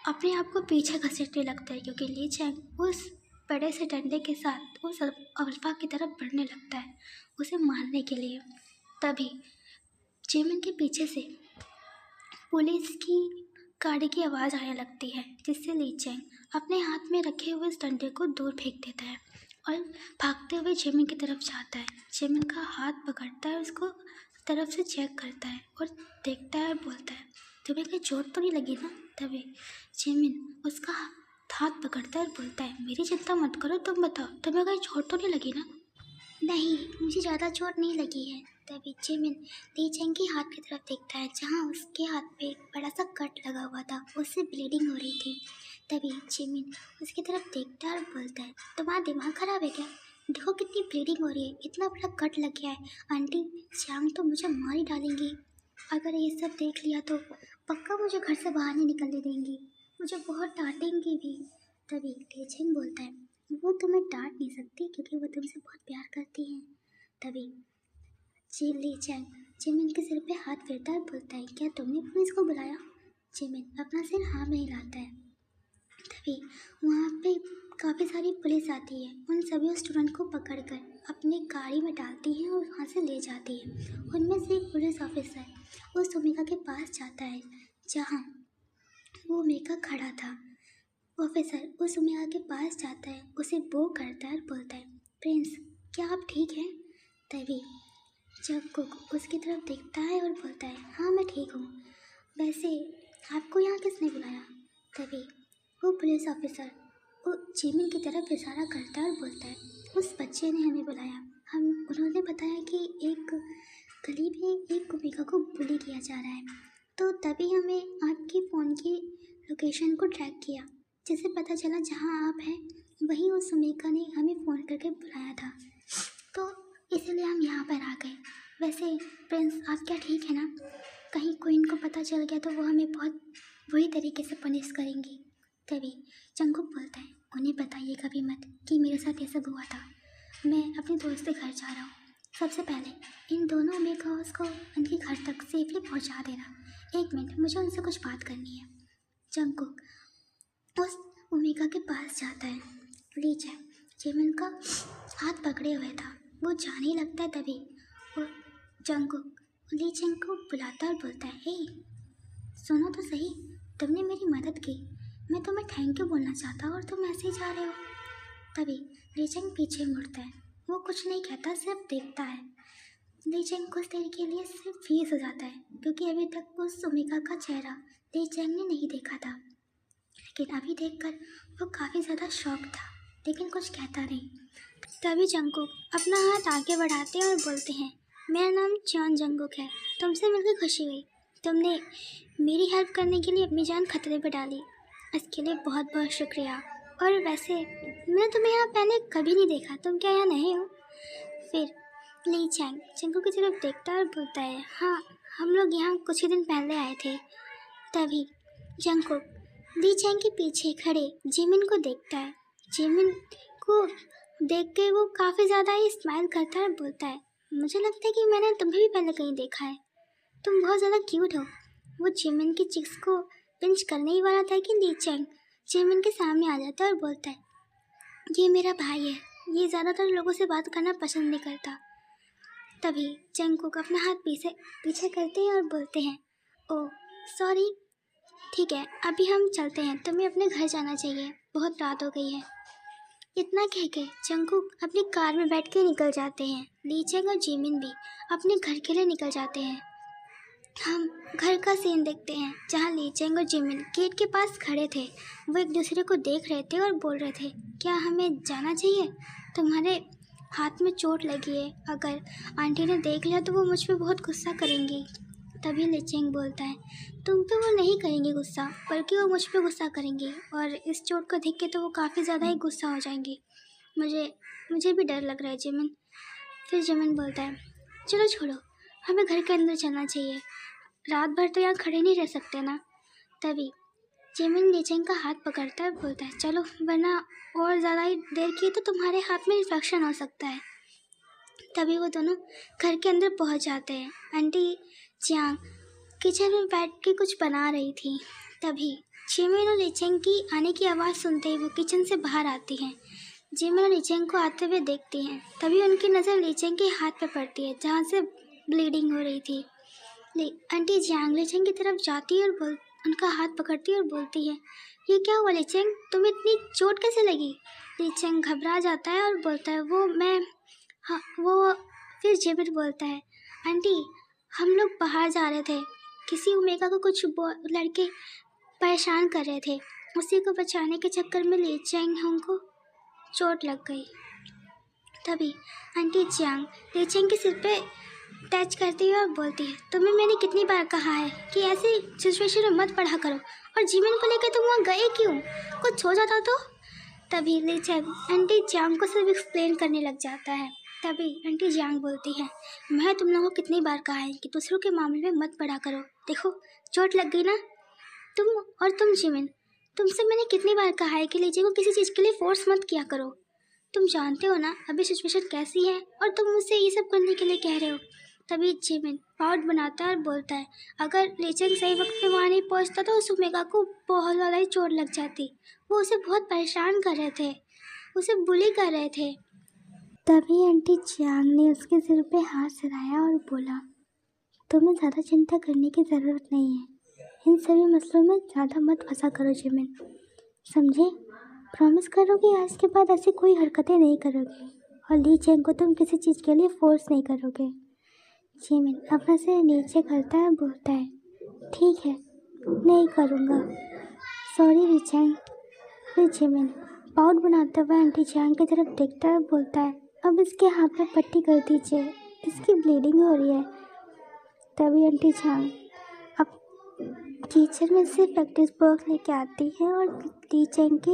[SPEAKER 1] अपने आप को पीछे घसीटने लगता है क्योंकि ली चेंग उस बड़े से डंडे के साथ उस अल्फा की तरफ बढ़ने लगता है उसे मारने के लिए। तभी जिमिन के पीछे से पुलिस की गाड़ी की आवाज़ आने लगती है जिससे ली चेंग अपने हाथ में रखे हुए इस डंडे को दूर फेंक देता है और भागते हुए जिमिन की तरफ जाता है। जिमिन का हाथ पकड़ता है, उसको तरफ से चेक करता है और देखता है और बोलता है, तुम्हें कहीं चोट तो नहीं लगी ना। तभी जिमिन उसका हाथ पकड़ता है और बोलता है, मेरी चिंता मत करो, तुम बताओ तुम्हें कहीं चोट तो नहीं लगी ना। नहीं, मुझे ज़्यादा चोट नहीं लगी है। तभी जिमिन ली चेंग के हाथ की तरफ देखता है जहाँ उसके हाथ पे एक बड़ा सा कट लगा हुआ था, उससे ब्लीडिंग हो रही थी। तभी जिमिन उसकी तरफ देखता है और बोलता है, तुम्हारा दिमाग खराब है क्या? देखो कितनी ब्लीडिंग हो रही है, इतना बड़ा कट लग गया है। आंटी चांग तो मुझे मार ही डालेंगी। अगर ये सब देख लिया तो पक्का मुझे घर से बाहर नहीं निकलने देंगी, मुझे बहुत डांटेंगी भी। तभी ली चेंग बोलता है, वो तुम्हें डांट नहीं सकती क्योंकि वो तुमसे बहुत प्यार करती हैं। तभी ली चेंग जिमिन के सिर पे हाथ फेरता है और बोलता है, क्या तुमने पुलिस को बुलाया? जिमिन अपना सिर हाँ में हिलाता है। तभी वहाँ पे काफ़ी सारी पुलिस आती है, उन सभी स्टूडेंट को पकड़कर अपनी गाड़ी में डालती है और वहाँ से ले जाती है। उनमें से एक पुलिस ऑफिसर उस ओमेगा के पास जाता है जहाँ वो ओमेगा खड़ा था। ऑफिसर उस ओमेगा के पास जाता है, उसे बो करता है और बोलता है, प्रिंस क्या आप ठीक हैं? तभी जंगकुक उसकी तरफ देखता है और बोलता है, हाँ मैं ठीक हूँ, वैसे आपको यहाँ किसने बुलाया? तभी वो पुलिस ऑफिसर वो जिमिन की तरफ इशारा करता है और बोलता है, उस बच्चे ने हमें बुलाया, उन्होंने बताया कि एक गली में एक ओमेगा को बुली किया जा रहा है, तो तभी हमें आपकी फ़ोन की लोकेशन को ट्रैक किया, जिसे पता चला जहाँ आप हैं वहीं उस ओमेगा ने हमें फ़ोन करके बुलाया था, तो इसलिए हम यहाँ पर आ गए। वैसे प्रिंस आप क्या ठीक है ना? कहीं क्वीन को पता चल गया तो वो हमें बहुत बुरी तरीके से पनिश करेंगी। तभी जंगकुक बोलता है, उन्हें बताइए कभी मत कि मेरे साथ ये सब हुआ था, मैं अपने दोस्त के घर जा रहा हूँ। सबसे पहले इन दोनों ओमेगास को उनके घर तक सेफली पहुँचा देना। एक मिनट, मुझे उनसे कुछ बात करनी है। जंगकुक उस ओमेगा के पास जाता है। ली चेंग जिमिन का हाथ पकड़े हुए था, वो जाने लगता है। तभी वो जंगकुक ली चेंग को बुलाता और बोलता है, हे सुनो तो सही, तुमने मेरी मदद की, मैं तुम्हें थैंक यू बोलना चाहता और तुम ऐसे ही जा रहे हो। तभी ली चेंग पीछे मुड़ता है, वो कुछ नहीं कहता, सिर्फ देखता है। ली चेंग कुछ देर के लिए सिर्फ फ्रीज हो जाता है क्योंकि अभी तक उस ओमेगा का चेहरा ली चेंग ने नहीं देखा था, लेकिन अभी देखकर वो काफ़ी ज़्यादा शॉक था, लेकिन कुछ कहता नहीं। तभी जंगकुक अपना हाथ आगे बढ़ाते हैं और बोलते हैं, मेरा नाम चॉन जंगकुक है, तुमसे मिलकर खुशी हुई, तुमने मेरी हेल्प करने के लिए अपनी जान खतरे पर डाली, इसके लिए बहुत बहुत शुक्रिया। और वैसे मैंने तुम्हें यहाँ पहले कभी नहीं देखा, तुम क्या यहाँ नए हो? फिर ली चेंग जंगकुक की तरफ देखता है और बोलता है, हाँ हम लोग यहाँ कुछ ही दिन पहले आए थे। तभी जंगकुक ली चेंग के पीछे खड़े जिमिन को देखता है। जिमिन को देख के वो काफ़ी ज़्यादा ही स्माइल करता है और बोलता है, मुझे लगता है कि मैंने तुम्हें भी पहले कहीं देखा है, तुम बहुत ज़्यादा क्यूट हो। वो जिमिन की चिक्स को पिंच करने ही वाला था कि ली चेंग जिमिन के सामने आ जाता है और बोलता है, ये मेरा भाई है, ये ज़्यादातर लोगों से बात करना पसंद नहीं करता। तभी जंगकुक अपना हाथ पीछे करते हैं और बोलते हैं, ओह सॉरी, ठीक है अभी हम चलते हैं, तुम्हें अपने घर जाना चाहिए। बहुत रात हो गई है। इतना कह के जंगकुक अपनी कार में बैठ के निकल जाते हैं। ली चेंग और जिमिन भी अपने घर के लिए निकल जाते हैं। हम घर का सीन देखते हैं जहाँ ली चेंग और जिमिन गेट के पास खड़े थे। वो एक दूसरे को देख रहे थे और बोल रहे थे, क्या हमें जाना चाहिए? तुम्हारे हाथ में चोट लगी है, अगर आंटी ने देख लिया तो वो मुझ पे बहुत गुस्सा करेंगी। तभी ली चेंग बोलता है, तुम पे वो नहीं करेंगे गुस्सा, बल्कि वो मुझ पे गुस्सा करेंगी, और इस चोट को देख के तो वो काफ़ी ज़्यादा ही गुस्सा हो जाएंगी। मुझे भी डर लग रहा है जिमिन। फिर जिमिन बोलता है, चलो छोड़ो, हमें घर के अंदर चलना चाहिए, रात भर तो यहाँ खड़े नहीं रह सकते ना। तभी जिमिन ली चेंग का हाथ पकड़ता है और बोलता है, चलो, वरना और ज़्यादा ही देर की तो तुम्हारे हाथ में इन्फेक्शन हो सकता है। तभी वो दोनों घर के अंदर पहुंच जाते हैं। आंटी जियांग किचन में बैठ के कुछ बना रही थी। तभी जिमिन और ली चेंग की आने की आवाज़ सुनते ही वो किचन से बाहर आती हैं। जिमिन और ली चेंग को आते हुए देखती हैं। तभी उनकी नज़र ली चेंग के हाथ पे पड़ती है जहाँ से ब्लीडिंग हो रही थी। आंटी जियांग ली चेंग की तरफ जाती है और उनका हाथ पकड़ती है और बोलती है, ये क्या हुआ ली चेंग, तुम्हें इतनी चोट कैसे लगी? ली चेंग घबरा जाता है और बोलता है, वो फिर जिमिन बोलता है, आंटी हम लोग बाहर जा रहे थे, किसी ओमेगा को कुछ लड़के परेशान कर रहे थे, उसी को बचाने के चक्कर में ली चेंग हमको चोट लग गई। तभी आंटी जियांग ली चेंग के सिर पे टच करती है और बोलती है, तुम्हें मैंने कितनी बार कहा है कि ऐसी सिचुएशन में मत पढ़ा करो, और जिमिन को लेकर तुम वहाँ गए क्यों? कुछ हो जाता तो? तभी ली चेंग आंटी जियांग को सिर्फ एक्सप्लेन करने लग जाता है। तभी आंटी जियांग बोलती है, मैं तुम लोगों को कितनी बार कहा है कि दूसरों के मामले में मत पड़ा करो, देखो चोट लग गई ना। तुम जिमिन, तुमसे मैंने कितनी बार कहा है कि लीचे को किसी चीज़ के लिए फोर्स मत किया करो, तुम जानते हो ना अभी सिचुएशन कैसी है, और तुम मुझसे ये सब करने के लिए कह रहे हो। तभी जिमिन पाउट बनाता है और बोलता है, अगर लीचेंग सही वक्त पे वहाँ नहीं पहुँचता तो उस ओमेगा को बहुत ज़्यादा ही चोट लग जाती। वो उसे बहुत परेशान कर रहे थे, उसे बुली कर रहे थे। तभी आंटी जियांग ने उसके सिर पे हाथ सराया और बोला, तुम्हें ज़्यादा चिंता करने की ज़रूरत नहीं है, इन सभी मसलों में ज़्यादा मत फंसा करो जिमिन, समझे? प्रॉमिस करो कि आज के बाद ऐसी कोई हरकतें नहीं करोगे, और ली चेंग को तुम किसी चीज़ के लिए फोर्स नहीं करोगे। जिमिन अपना सिर नीचे करता है, बोलता है, ठीक है, नहीं करूँगा, सॉरी ली चेंग। फिर जिमिन पाउट बनाते हुए आंटी जियांग की तरफ देखता है और बोलता है, अब इसके हाथ में पट्टी कर दीजिए, इसकी ब्लीडिंग हो रही है। तभी आंटी जियांग अब किचन में से प्रैक्टिस बॉक्स लेके आती है और ली चेंग के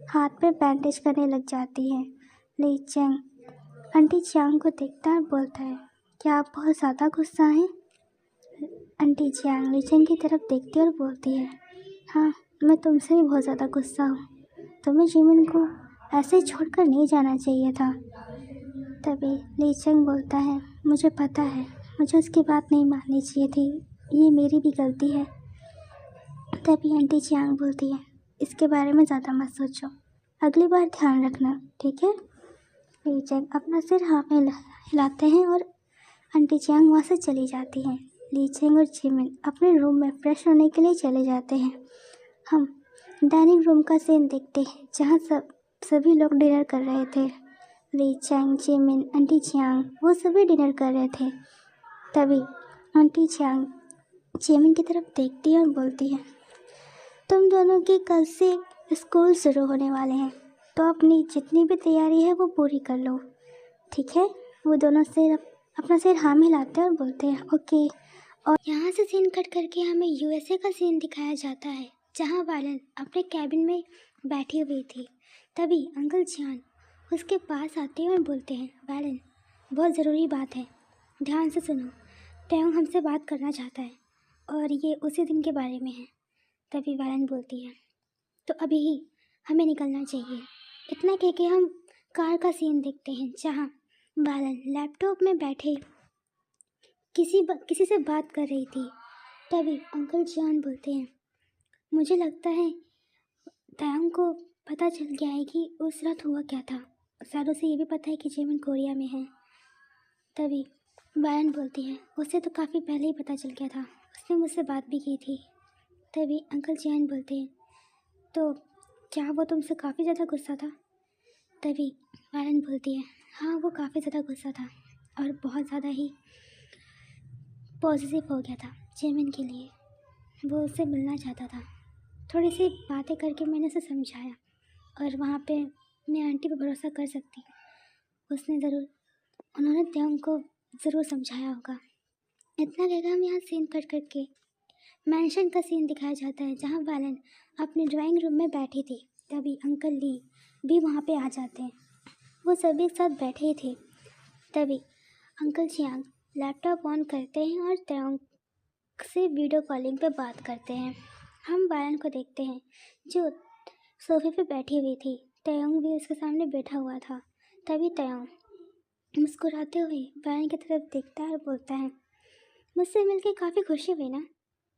[SPEAKER 1] हाथ पे बैंडेज करने लग जाती है। ली चेंग आंटी जियांग को देखता है और बोलता है, क्या आप बहुत ज़्यादा गुस्सा हैं? आंटी जियांग ली चेंग की तरफ देखती है और बोलती है, हाँ, मैं तुमसे भी बहुत ज़्यादा गुस्सा हूँ, तुम्हें जिमिन को ऐसे ही छोड़कर नहीं जाना चाहिए था। तभी ली चेंग बोलता है, मुझे पता है, मुझे उसकी बात नहीं माननी चाहिए थी, ये मेरी भी गलती है। तभी आंटी जियांग बोलती है, इसके बारे में ज़्यादा मत सोचो, अगली बार ध्यान रखना, ठीक है? ली चेंग अपना सिर हाँ में हिलाते हैं और आंटी जियांग वहाँ से चली जाती हैं। ली चेंग और जिमिन अपने रूम में फ्रेश होने के लिए चले जाते हैं। हम डाइनिंग रूम का सीन देखते हैं जहाँ सभी लोग डिनर कर रहे थे। ली चेंग, जिमिन, आंटी जियांग वो सभी डिनर कर रहे थे। तभी आंटी जियांग जिमिन की तरफ देखती है और बोलती है, तुम दोनों की कल से स्कूल शुरू होने वाले हैं, तो अपनी जितनी भी तैयारी है वो पूरी कर लो, ठीक है? वो दोनों अपना सिर हाँ में हिलाते हैं और बोलते हैं, ओके। और यहाँ से सीन कट करके हमें यूएसए का सीन दिखाया जाता है जहाँ वालन अपने कैबिन में बैठी हुई थी। तभी अंकल जियान उसके पास आते हैं और बोलते हैं, वालन, बहुत ज़रूरी बात है, ध्यान से सुनो, टैंग हमसे बात करना चाहता है और ये उसी दिन के बारे में है। तभी वालन बोलती है, तो अभी ही हमें निकलना चाहिए। इतना कह के हम कार का सीन देखते हैं जहाँ वालन लैपटॉप में बैठे किसी से बात कर रही थी। तभी अंकल जियान बोलते हैं, मुझे लगता है टैंग को पता चल गया है कि उस रात हुआ क्या था, शायद उसे ये भी पता है कि जिमिन कोरिया में है। तभी वालन बोलती है, उसे तो काफ़ी पहले ही पता चल गया था, उसने मुझसे बात भी की थी। तभी अंकल जियान बोलते हैं, तो क्या वो तुमसे काफ़ी ज़्यादा गुस्सा था? तभी वायलन बोलती है, हाँ वो काफ़ी ज़्यादा गुस्सा था और बहुत ज़्यादा ही पॉजिटिव हो गया था जेमिन के लिए। वो उससे मिलना चाहता था। थोड़ी सी बातें करके मैंने उसे समझाया और वहाँ पे मैं आंटी पे भरोसा कर सकती हूँ। उसने ज़रूर, उन्होंने त्योंग को ज़रूर समझाया होगा। इतना कहकर हम यहाँ सीन कट करके मैंशन का सीन दिखाया जाता है जहाँ वायलन अपने ड्राइंग रूम में बैठी थी। तभी अंकल ली भी वहाँ पे आ जाते हैं। वो सभी एक साथ बैठे ही थे। तभी अंकल चियांग लैपटॉप ऑन करते हैं और त्योंग से वीडियो कॉलिंग पे बात करते हैं। हम वायलन को देखते हैं जो सोफे पे बैठी हुई थी। त्योंग भी उसके सामने बैठा हुआ था। तभी त्योंग मुस्कुराते हुए वायलन की तरफ देखता है और बोलता है, मुझसे मिलकर काफ़ी खुशी हुई ना,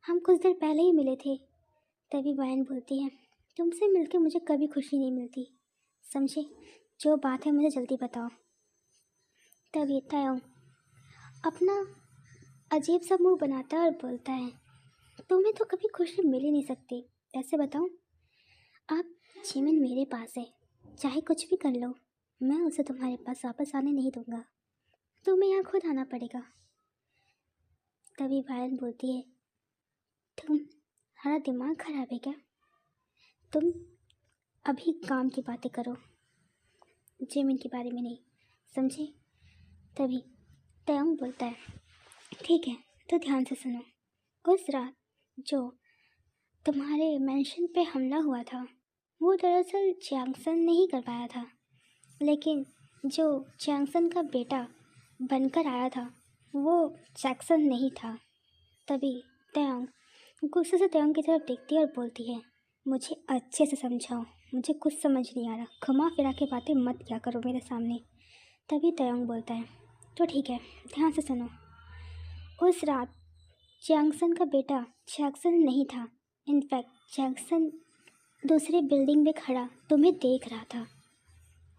[SPEAKER 1] हम कुछ देर पहले ही मिले थे। तभी वायलन बोलती है, तुमसे मिलकर मुझे कभी खुशी नहीं मिलती, समझे? जो बात है मुझे जल्दी बताओ। तभी त्योंग अपना अजीब सा मुंह बनाता है और बोलता है, तुम्हें तो कभी खुशी मिल ही नहीं सकती। ऐसे बताऊं, आप जेमिन मेरे पास है, चाहे कुछ भी कर लो, मैं उसे तुम्हारे पास वापस आने नहीं दूंगा। तुम्हें यहाँ खुद आना पड़ेगा। तभी वायलन बोलती है, तुम्हारा दिमाग खराब है क्या? तुम अभी काम की बातें करो, जेमिन के बारे में नहीं, समझे? तभी त्योंग बोलता है, ठीक है, तो ध्यान से सुनो। उस रात जो तुम्हारे मेंशन पे हमला हुआ था वो दरअसल जैक्सन ने ही करवाया था, लेकिन जो जैक्सन का बेटा बनकर आया था वो जैक्सन नहीं था। तभी त्योंग गुस्से से त्योंग की तरफ देखती है और बोलती है, मुझे अच्छे से समझाओ, मुझे कुछ समझ नहीं आ रहा, घुमा फिरा के बातें मत किया करो मेरे सामने। तभी त्योंग बोलता है, तो ठीक है, ध्यान से सुनो। उस रात जैक्सन का बेटा जैक्सन नहीं था। इनफैक्ट जैक्सन दूसरी बिल्डिंग में खड़ा तुम्हें देख रहा था।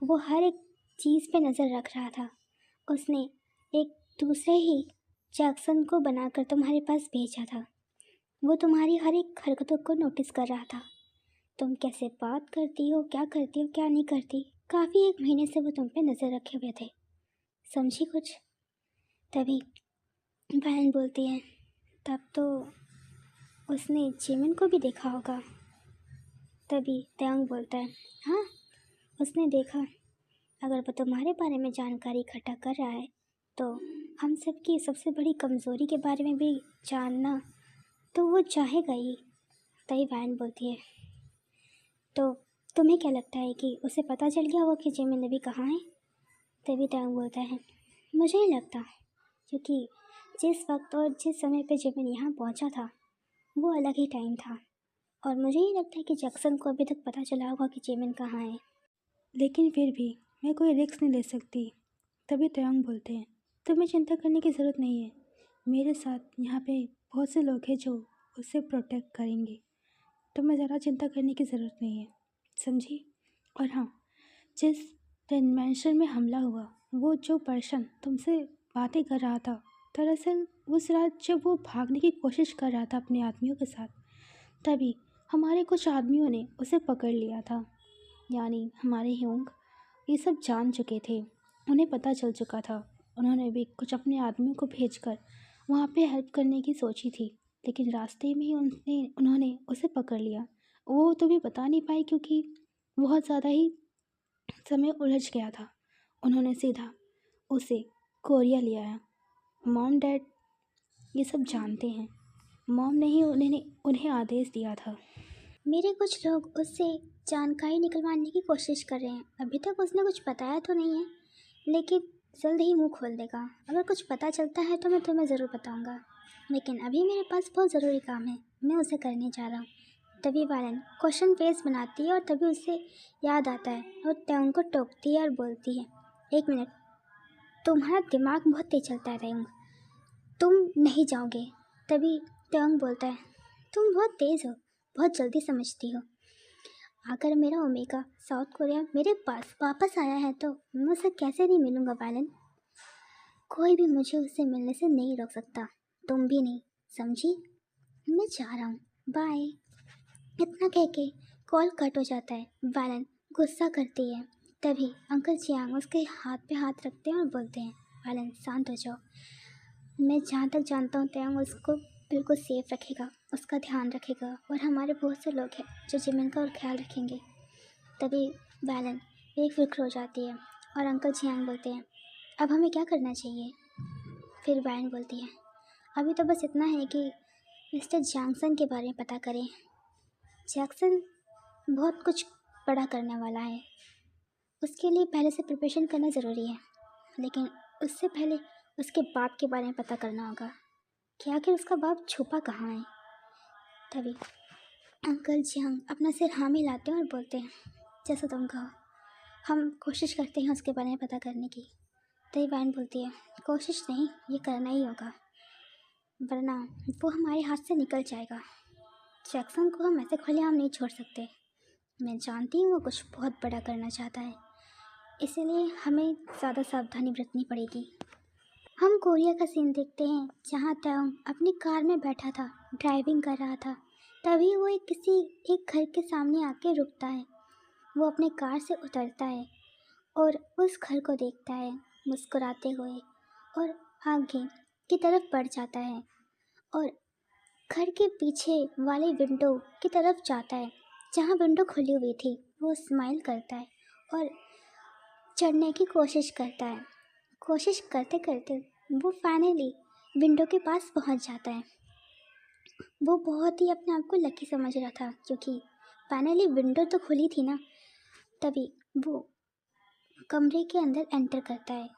[SPEAKER 1] वो हर एक चीज़ पे नज़र रख रहा था। उसने एक दूसरे ही जैक्सन को बनाकर तुम्हारे पास भेजा था। वो तुम्हारी हर एक हरकतों को नोटिस कर रहा था। तुम कैसे बात करती हो, क्या नहीं करती, काफ़ी एक महीने से वो तुम पे नज़र रखे हुए थे, समझी कुछ? तभी बहन बोलती है, तब तो उसने जेमिन को भी देखा होगा। तभी त्योंग बोलता है, हाँ उसने देखा। अगर वो तुम्हारे बारे में जानकारी इकट्ठा कर रहा है तो हम सबकी सबसे बड़ी कमज़ोरी के बारे में भी जानना तो वो चाहेगा ही। तभी वैन बोलती है, तो तुम्हें क्या लगता है कि उसे पता चल गया होगा कि जेमिन अभी कहाँ है? तभी त्योंग बोलता है, मुझे नहीं लगता, क्योंकि जिस वक्त और जिस समय पे जेमिन यहाँ पहुँचा था वो अलग ही टाइम था, और मुझे नहीं लगता है कि जैक्सन को अभी तक पता चला होगा कि जेमिन कहाँ है।
[SPEAKER 2] लेकिन फिर भी मैं कोई रिस्क नहीं ले सकती। तभी त्योंग बोलते हैं, तुम्हें चिंता करने की ज़रूरत नहीं है, मेरे साथ यहाँ पे बहुत से लोग हैं जो उसे प्रोटेक्ट करेंगे। तुम्हें ज़्यादा चिंता करने की ज़रूरत नहीं है, समझी? और हाँ, जिस डायमेंशन में हमला हुआ वो जो पर्सन तुमसे बातें कर रहा था, दरअसल उस रात जब वो भागने की कोशिश कर रहा था अपने आदमियों के साथ, तभी हमारे कुछ आदमियों ने उसे पकड़ लिया था। यानी हमारे ह्योंग ये सब जान चुके थे, उन्हें पता चल चुका था। उन्होंने भी कुछ अपने आदमियों को भेजकर वहाँ पे हेल्प करने की सोची थी, लेकिन रास्ते में ही उन्होंने उसे पकड़ लिया। वो तो भी बता नहीं पाए क्योंकि बहुत ज़्यादा ही समय उलझ गया था। उन्होंने सीधा उसे कोरिया ले आया। मॉम डैड ये सब जानते हैं, मॉम ने ही उन्हें आदेश दिया था।
[SPEAKER 1] मेरे कुछ लोग उससे जानकारी निकलवाने की कोशिश कर रहे हैं। अभी तक उसने कुछ बताया तो नहीं है, लेकिन जल्द ही मुंह खोल देगा। अगर कुछ पता चलता है तो मैं तुम्हें ज़रूर बताऊंगा, लेकिन अभी मेरे पास बहुत ज़रूरी काम है, मैं उसे करने जा रहा हूँ। तभी वालन क्वेश्चन फेस बनाती है और तभी उसे याद आता है और त्योंग को टोकती है और बोलती है, एक मिनट, तुम्हारा दिमाग बहुत तेज चलता है त्योंग, तुम नहीं जाओगे। तभी त्योंग बोलता है, तुम बहुत तेज़ हो, बहुत जल्दी समझती हो। अगर मेरा ओमेगा साउथ कोरिया मेरे पास वापस आया है तो मैं उसे कैसे नहीं मिलूँगा वालन? कोई भी मुझे उससे मिलने से नहीं रोक सकता, तुम भी नहीं, समझी? मैं जा रहा हूँ, बाय। इतना कह के कॉल कट हो जाता है। वायलन गुस्सा करती है। तभी अंकल जियांग उसके हाथ पे हाथ रखते हैं और बोलते हैं, वायलन शांत हो जाओ। मैं जहाँ तक जानता हूँ तयंग उसको बिल्कुल सेफ रखेगा, उसका ध्यान रखेगा, और हमारे बहुत से लोग हैं जो जिमिन का और ख्याल रखेंगे। तभी वायलन बेफिक्र हो जाती है और अंकल जियांग बोलते हैं, अब हमें क्या करना चाहिए। फिर वायलन बोलती है, अभी तो बस इतना है कि मिस्टर जैक्सन के बारे में पता करें। जैक्सन बहुत कुछ बड़ा करने वाला है, उसके लिए पहले से प्रिपरेशन करना ज़रूरी है, लेकिन उससे पहले उसके बाप के बारे में पता करना होगा कि आखिर उसका बाप छुपा कहाँ है। तभी अंकल जियांग अपना सिर हाँ मिलाते हैं और बोलते हैं, जैसा तुम कहो, हम कोशिश करते हैं उसके बारे में पता करने की। तभी वैन बोलती है, कोशिश नहीं, ये करना ही होगा, वरना वो हमारे हाथ से निकल जाएगा। जैक्सन को हम ऐसे खुलेआम नहीं छोड़ सकते। मैं जानती हूँ वो कुछ बहुत बड़ा करना चाहता है, इसीलिए हमें ज़्यादा सावधानी बरतनी पड़ेगी। हम कोरिया का सीन देखते हैं जहाँ तयंग अपनी कार में बैठा था, ड्राइविंग कर रहा था। तभी वो एक घर के सामने आके रुकता है। वो अपने कार से उतरता है और उस घर को देखता है मुस्कुराते हुए, और आगे की तरफ बढ़ जाता है और घर के पीछे वाले विंडो की तरफ जाता है जहाँ विंडो खुली हुई थी। वो स्माइल करता है और चढ़ने की कोशिश करता है। कोशिश करते करते वो फाइनली विंडो के पास पहुंच जाता है। वो बहुत ही अपने आप को लकी समझ रहा था क्योंकि फाइनली विंडो तो खुली थी ना। तभी वो कमरे के अंदर एंटर करता है।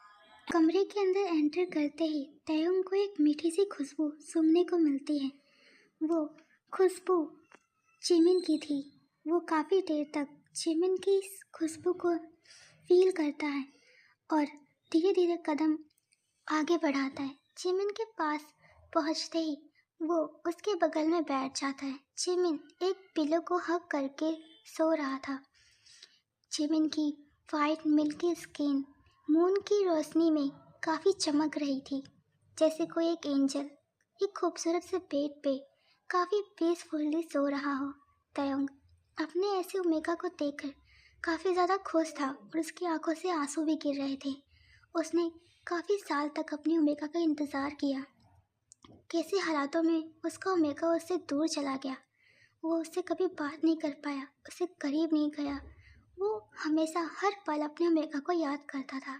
[SPEAKER 1] कमरे के अंदर एंटर करते ही तयंग को एक मीठी सी खुशबू सूंघने को मिलती है। वो खुशबू जिमिन की थी। वो काफ़ी देर तक जिमिन की इस खुशबू को फील करता है और धीरे धीरे कदम आगे बढ़ाता है। जिमिन के पास पहुंचते ही वो उसके बगल में बैठ जाता है। जिमिन एक पिलो को हग करके सो रहा था। जिमिन की वाइट मिल्की स्किन मून की रोशनी में काफ़ी चमक रही थी, जैसे कोई एक एंजल एक खूबसूरत से बेड पे काफ़ी पीसफुली सो रहा हो। तयंग अपने ऐसे ओमेगा को देखकर काफ़ी ज़्यादा खुश था और उसकी आंखों से आंसू भी गिर रहे थे। उसने काफ़ी साल तक अपनी ओमेगा का इंतज़ार किया। कैसे हालातों में उसका ओमेगा उससे दूर चला गया। वो उससे कभी बात नहीं कर पाया, उससे करीब नहीं गया। वो हमेशा हर पल अपने ओमेगा को याद करता था,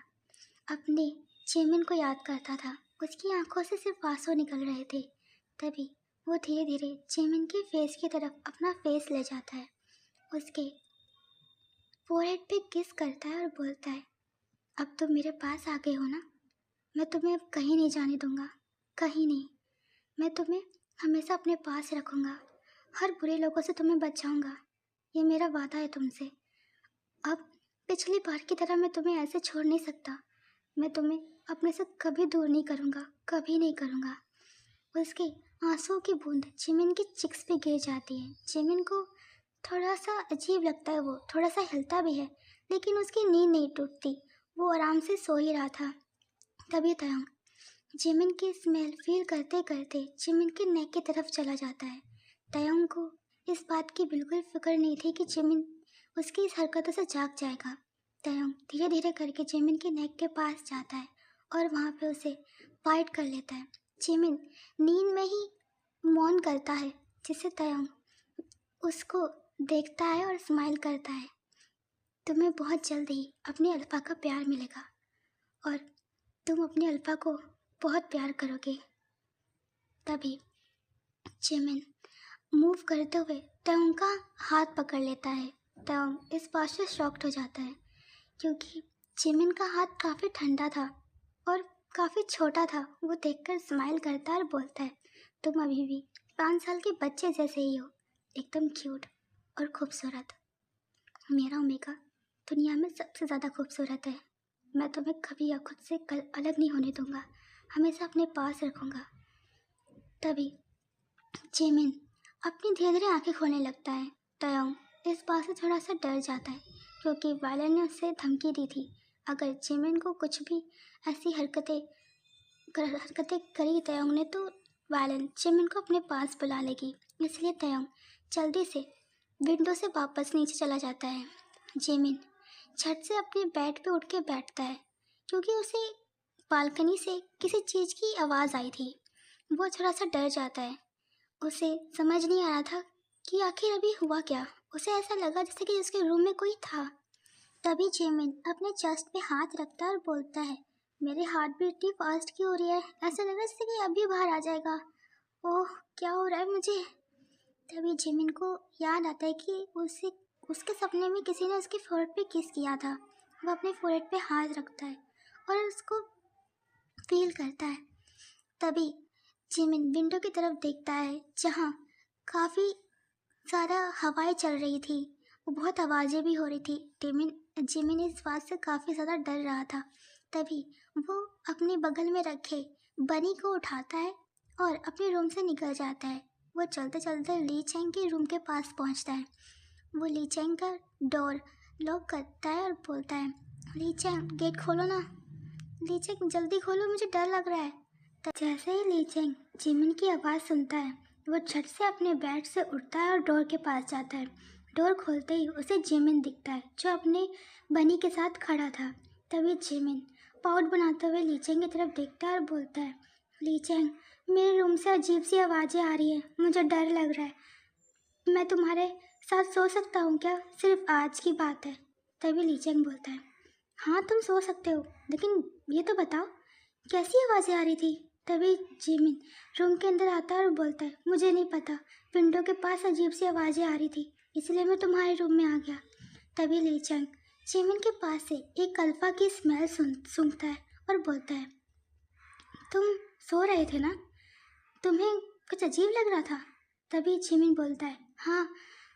[SPEAKER 1] अपने जिमिन को याद करता था। उसकी आंखों से सिर्फ आंसू निकल रहे थे। तभी वो धीरे धीरे जिमिन के फेस की तरफ अपना फेस ले जाता है, उसके फोरहेड पे किस करता है और बोलता है, अब तुम मेरे पास आ गए हो ना, मैं तुम्हें अब कहीं नहीं जाने दूंगा, कहीं नहीं। मैं तुम्हें हमेशा अपने पास रखूँगा, हर बुरे लोगों से तुम्हें बचाऊँगा, ये मेरा वादा है तुमसे। अब पिछली बार की तरह मैं तुम्हें ऐसे छोड़ नहीं सकता। मैं तुम्हें अपने से कभी दूर नहीं करूँगा, कभी नहीं करूँगा। उसके आंसू की बूंद जिमिन की चिक्स पे गिर जाती है। जिमिन को थोड़ा सा अजीब लगता है, वो थोड़ा सा हिलता भी है, लेकिन उसकी नींद नहीं टूटती। वो आराम से सो ही रहा था। तभी तयंग जिमिन की स्मेल फील करते करते जिमिन के नेक की तरफ चला जाता है। तयंग को इस बात की बिल्कुल फिक्र नहीं थी कि जिमिन उसकी इस हरकतों से जाग जाएगा। तयंग धीरे धीरे करके जिमिन के नेक के पास जाता है और वहाँ पे उसे फाइट कर लेता है। जिमिन नींद में ही मौन करता है, जिससे तयंग उसको देखता है और स्माइल करता है। तुम्हें बहुत जल्द ही अपने अल्फा का प्यार मिलेगा और तुम अपने अल्फा को बहुत प्यार करोगे। तभी जिमिन मूव करते हुए तयंग का हाथ पकड़ लेता है। तयंग इस बात से शॉक्ड हो जाता है क्योंकि जिमिन का हाथ काफ़ी ठंडा था और काफ़ी छोटा था। वो देखकर स्माइल करता है और बोलता है, तुम अभी भी 5 साल के बच्चे जैसे ही हो, एकदम क्यूट और खूबसूरत। मेरा ओमेगा दुनिया में सबसे ज़्यादा खूबसूरत है। मैं तुम्हें कभी या खुद से कल अलग नहीं होने दूंगा, हमेशा अपने पास रखूँगा। तभी जिमिन अपनी धीरे धीरे आंखें खोलने लगता है। तयंग इस बात से थोड़ा सा डर जाता है क्योंकि वायलन ने उससे धमकी दी थी, अगर जिमिन को कुछ भी ऐसी हरकतें करी तयंग ने तो वायलन जिमिन को अपने पास बुला लेगी। इसलिए तयंग जल्दी से विंडो से वापस नीचे चला जाता है। जेमिन झट से अपने बेड पे उठ के बैठता है क्योंकि उसे बालकनी से किसी चीज़ की आवाज़ आई थी। वो थोड़ा सा डर जाता है। उसे समझ नहीं आ रहा था कि आखिर अभी हुआ क्या। उसे ऐसा लगा जैसे कि उसके रूम में कोई था। तभी जेमिन अपने चेस्ट पे हाथ रखता है और बोलता है, मेरे हार्ट बीट इतनी फास्ट क्यों हो रही है? ऐसा लग रहा है जैसे कि अभी बाहर आ जाएगा। ओह, क्या हो रहा है मुझे? तभी जेमिन को याद आता है कि उसके सपने में किसी ने उसके फोrehead पे किस किया था। वो अपने फोrehead पे हाथ रखता है और उसको फील करता है। तभी जेमिन विंडो की तरफ देखता है जहाँ काफ़ी ज़्यादा हवाएं चल रही थी। वो बहुत आवाज़ें भी हो रही थी। जेमिन इस बात से काफ़ी ज़्यादा डर रहा था। तभी वो अपने बगल में रखे बनी को उठाता है और अपने रूम से निकल जाता है। वो चलते चलते ली चैंग के रूम के पास पहुंचता है। वो ली चैंग का डोर लॉक करता है और बोलता है, ली चैंग गेट खोलो ना। ली चैंग जल्दी खोलो, मुझे डर लग रहा है। जैसे ही ली चैंग जेमिन की आवाज़ सुनता है वो झट से अपने बेड से उठता है और डोर के पास जाता है। डोर खोलते ही उसे जेमिन दिखता है जो अपने बनी के साथ खड़ा था। तभी जेमिन पाउट बनाते हुए ली चैंग की तरफ देखता है और बोलता है, ली चैंग मेरे रूम से अजीब सी आवाज़ें आ रही है, मुझे डर लग रहा है। मैं तुम्हारे साथ सो सकता हूँ क्या? सिर्फ आज की बात है। तभी ली चैंग बोलता है, हाँ तुम सो सकते हो, लेकिन ये तो बताओ कैसी आवाज़ें आ रही थी? तभी जिमिन रूम के अंदर आता है और बोलता है, मुझे नहीं पता, विंडो के पास अजीब सी आवाज़ें आ रही थी इसलिए मैं तुम्हारे रूम में आ गया। तभी ली चैंग जिमिन के पास से एक अल्फा की स्मेल सूंघता है और बोलता है, तुम सो रहे थे ना? तुम्हें कुछ अजीब लग रहा था? तभी जिमिन बोलता है, हाँ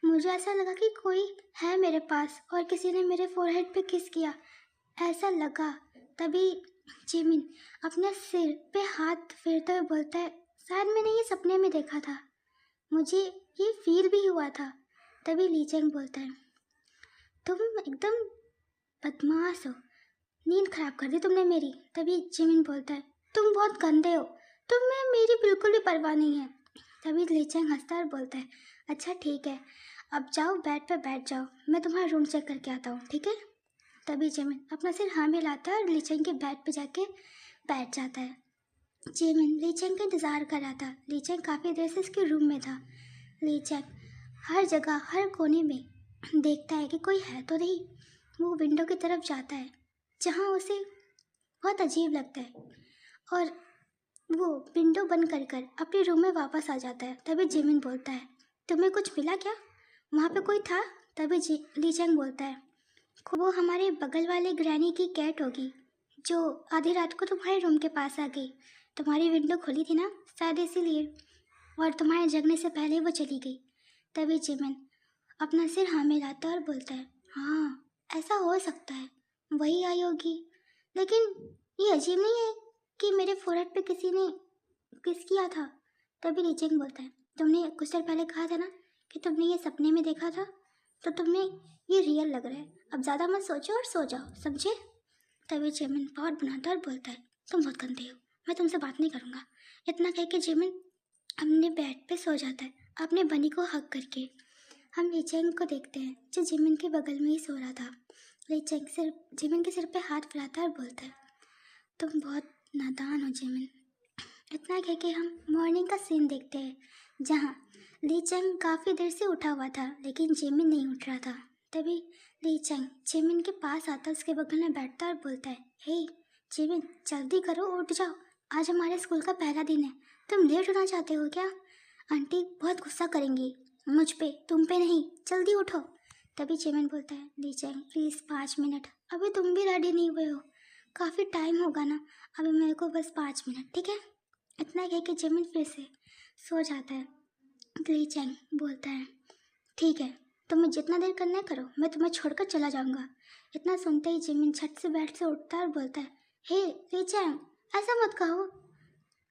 [SPEAKER 1] मुझे ऐसा लगा कि कोई है मेरे पास और किसी ने मेरे फोरहेड पे किस किया, ऐसा लगा। तभी जिमिन अपने सिर पे हाथ फेरते हुए बोलता है, शायद मैंने ये सपने में देखा था, मुझे ये फील भी हुआ था। तभी ली चैंग बोलता है, तुम एकदम बदमाश हो, नींद खराब कर दी तुमने मेरी। तभी जिमिन बोलता है, तुम बहुत गंदे हो, तुम्हें मेरी बिल्कुल भी परवाह नहीं है। तभी ली चैंग हंसता है और बोलता है, अच्छा ठीक है, अब जाओ बेड पे बैठ जाओ, मैं तुम्हारा रूम चेक करके आता हूँ, ठीक है? तभी जिमिन अपना सिर हाँ मिलाता है और ली चैंग के बेड पे जाके बैठ जाता है। जिमिन ली चैंग का इंतज़ार कर रहा था। ली चैंग काफ़ी देर से उसके रूम में था। ली चैंग हर जगह हर कोने में देखता है कि कोई है तो नहीं। वो विंडो की तरफ जाता है जहाँ उसे बहुत अजीब लगता है और वो विंडो बंद कर कर अपने रूम में वापस आ जाता है। तभी जिमिन बोलता है, तुम्हें कुछ मिला क्या? वहाँ पे कोई था? तभी ली चैंग बोलता है, वो हमारे बगल वाले ग्रैनी की कैट होगी जो आधी रात को तुम्हारे रूम के पास आ गई। तुम्हारी विंडो खुली थी ना, शायद इसीलिए, और तुम्हारे जगने से पहले वो चली गई। तभी जिमिन अपना सिर हाँ मिलाता है और बोलता है, हाँ ऐसा हो सकता है, वही आई होगी। लेकिन ये अजीब नहीं है कि मेरे फोरहेड पे किसी ने किस किया था? तभी लीचेंग बोलता है, तुमने कुछ देर पहले कहा था ना कि तुमने ये सपने में देखा था, तो तुमने ये रियल लग रहा है। अब ज़्यादा मत सोचो और सो जाओ, समझे? तभी जेमिन पाउट बनाता है और बोलता है, तुम बहुत गंदे हो, मैं तुमसे बात नहीं करूँगा। इतना कह के जेमिन अपने बेड पे सो जाता है अपने बनी को हक करके। हम लीचेंग को देखते हैं जो जेमिन के बगल में ही सो रहा था। लीचेंग सिर जेमिन के सिर पे हाथ फैलाता है और बोलता है, तुम बहुत नादान हो जेमिन। इतना कह के हम मॉर्निंग का सीन देखते हैं जहाँ ली चैंग काफ़ी देर से उठा हुआ था लेकिन जेमिन नहीं उठ रहा था। तभी ली चैंग जेमिन के पास आता, उसके बगल में बैठता और बोलता है, हे जेमिन जल्दी करो, उठ जाओ, आज हमारे स्कूल का पहला दिन है, तुम लेट होना चाहते हो क्या? आंटी बहुत गुस्सा करेंगी मुझ पे, तुम पे नहीं, जल्दी उठो। तभी जेमिन बोलता है, ली चैंग प्लीज़ 5 मिनट, अभी तुम भी रेडी नहीं हुए हो, काफ़ी टाइम होगा ना, अभी मेरे को बस 5 मिनट, ठीक है? इतना कह के जेमिन फिर से सो जाता है। ली चैंग बोलता है, ठीक है, तुम्हें जितना देर करना है करो, मैं तुम्हें छोड़कर चला जाऊंगा। इतना सुनते ही जेमिन छत से बेड से उठता है और बोलता है, हे ली चैंग ऐसा मत कहो।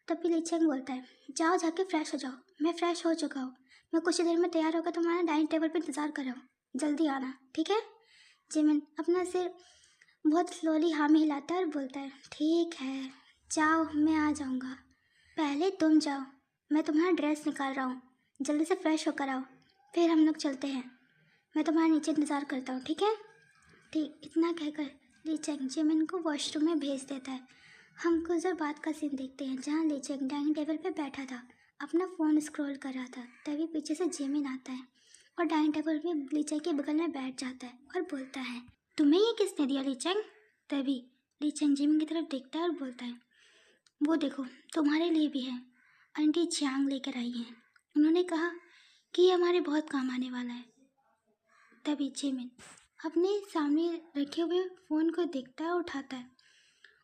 [SPEAKER 1] तभी ली चैंग बोलता है, जाओ जाके फ्रेश हो जाओ, मैं फ्रेश हो चुका हूँ, मैं कुछ देर में तैयार होकर तुम्हारा डाइनिंग टेबल पर इंतज़ार कर रहा हूँ, जल्दी आना, ठीक है? जेमिन अपना सिर बहुत स्लोली हाँ में हिलाता है और बोलता है, ठीक है, जाओ मैं आ जाऊँगा, पहले तुम जाओ, मैं तुम्हारा ड्रेस निकाल रहा हूँ, जल्दी से फ्रेश होकर आओ, फिर हम लोग चलते हैं। मैं तुम्हारा नीचे इंतज़ार करता हूँ, ठीक है? ठीक, इतना कहकर ली चेंग जिमिन को वॉशरूम में भेज देता है। हम कुछ देर बाद का सीन देखते हैं जहाँ ली चेंग डाइनिंग टेबल पे बैठा था, अपना फ़ोन स्क्रॉल कर रहा था। तभी पीछे से जिमिन आता है और डाइनिंग टेबल पे ली चेंग के बगल में बैठ जाता है और बोलता है, तुम्हें ये किसने दिया ली चेंग? तभी ली चेंग जिमिन की तरफ देखता है और बोलता है, वो देखो तुम्हारे लिए भी है, आंटी चियांग लेकर आई हैं। उन्होंने कहा कि ये हमारे बहुत काम आने वाला है। तभी जिमिन अपने सामने रखे हुए फ़ोन को देखता है, उठाता है।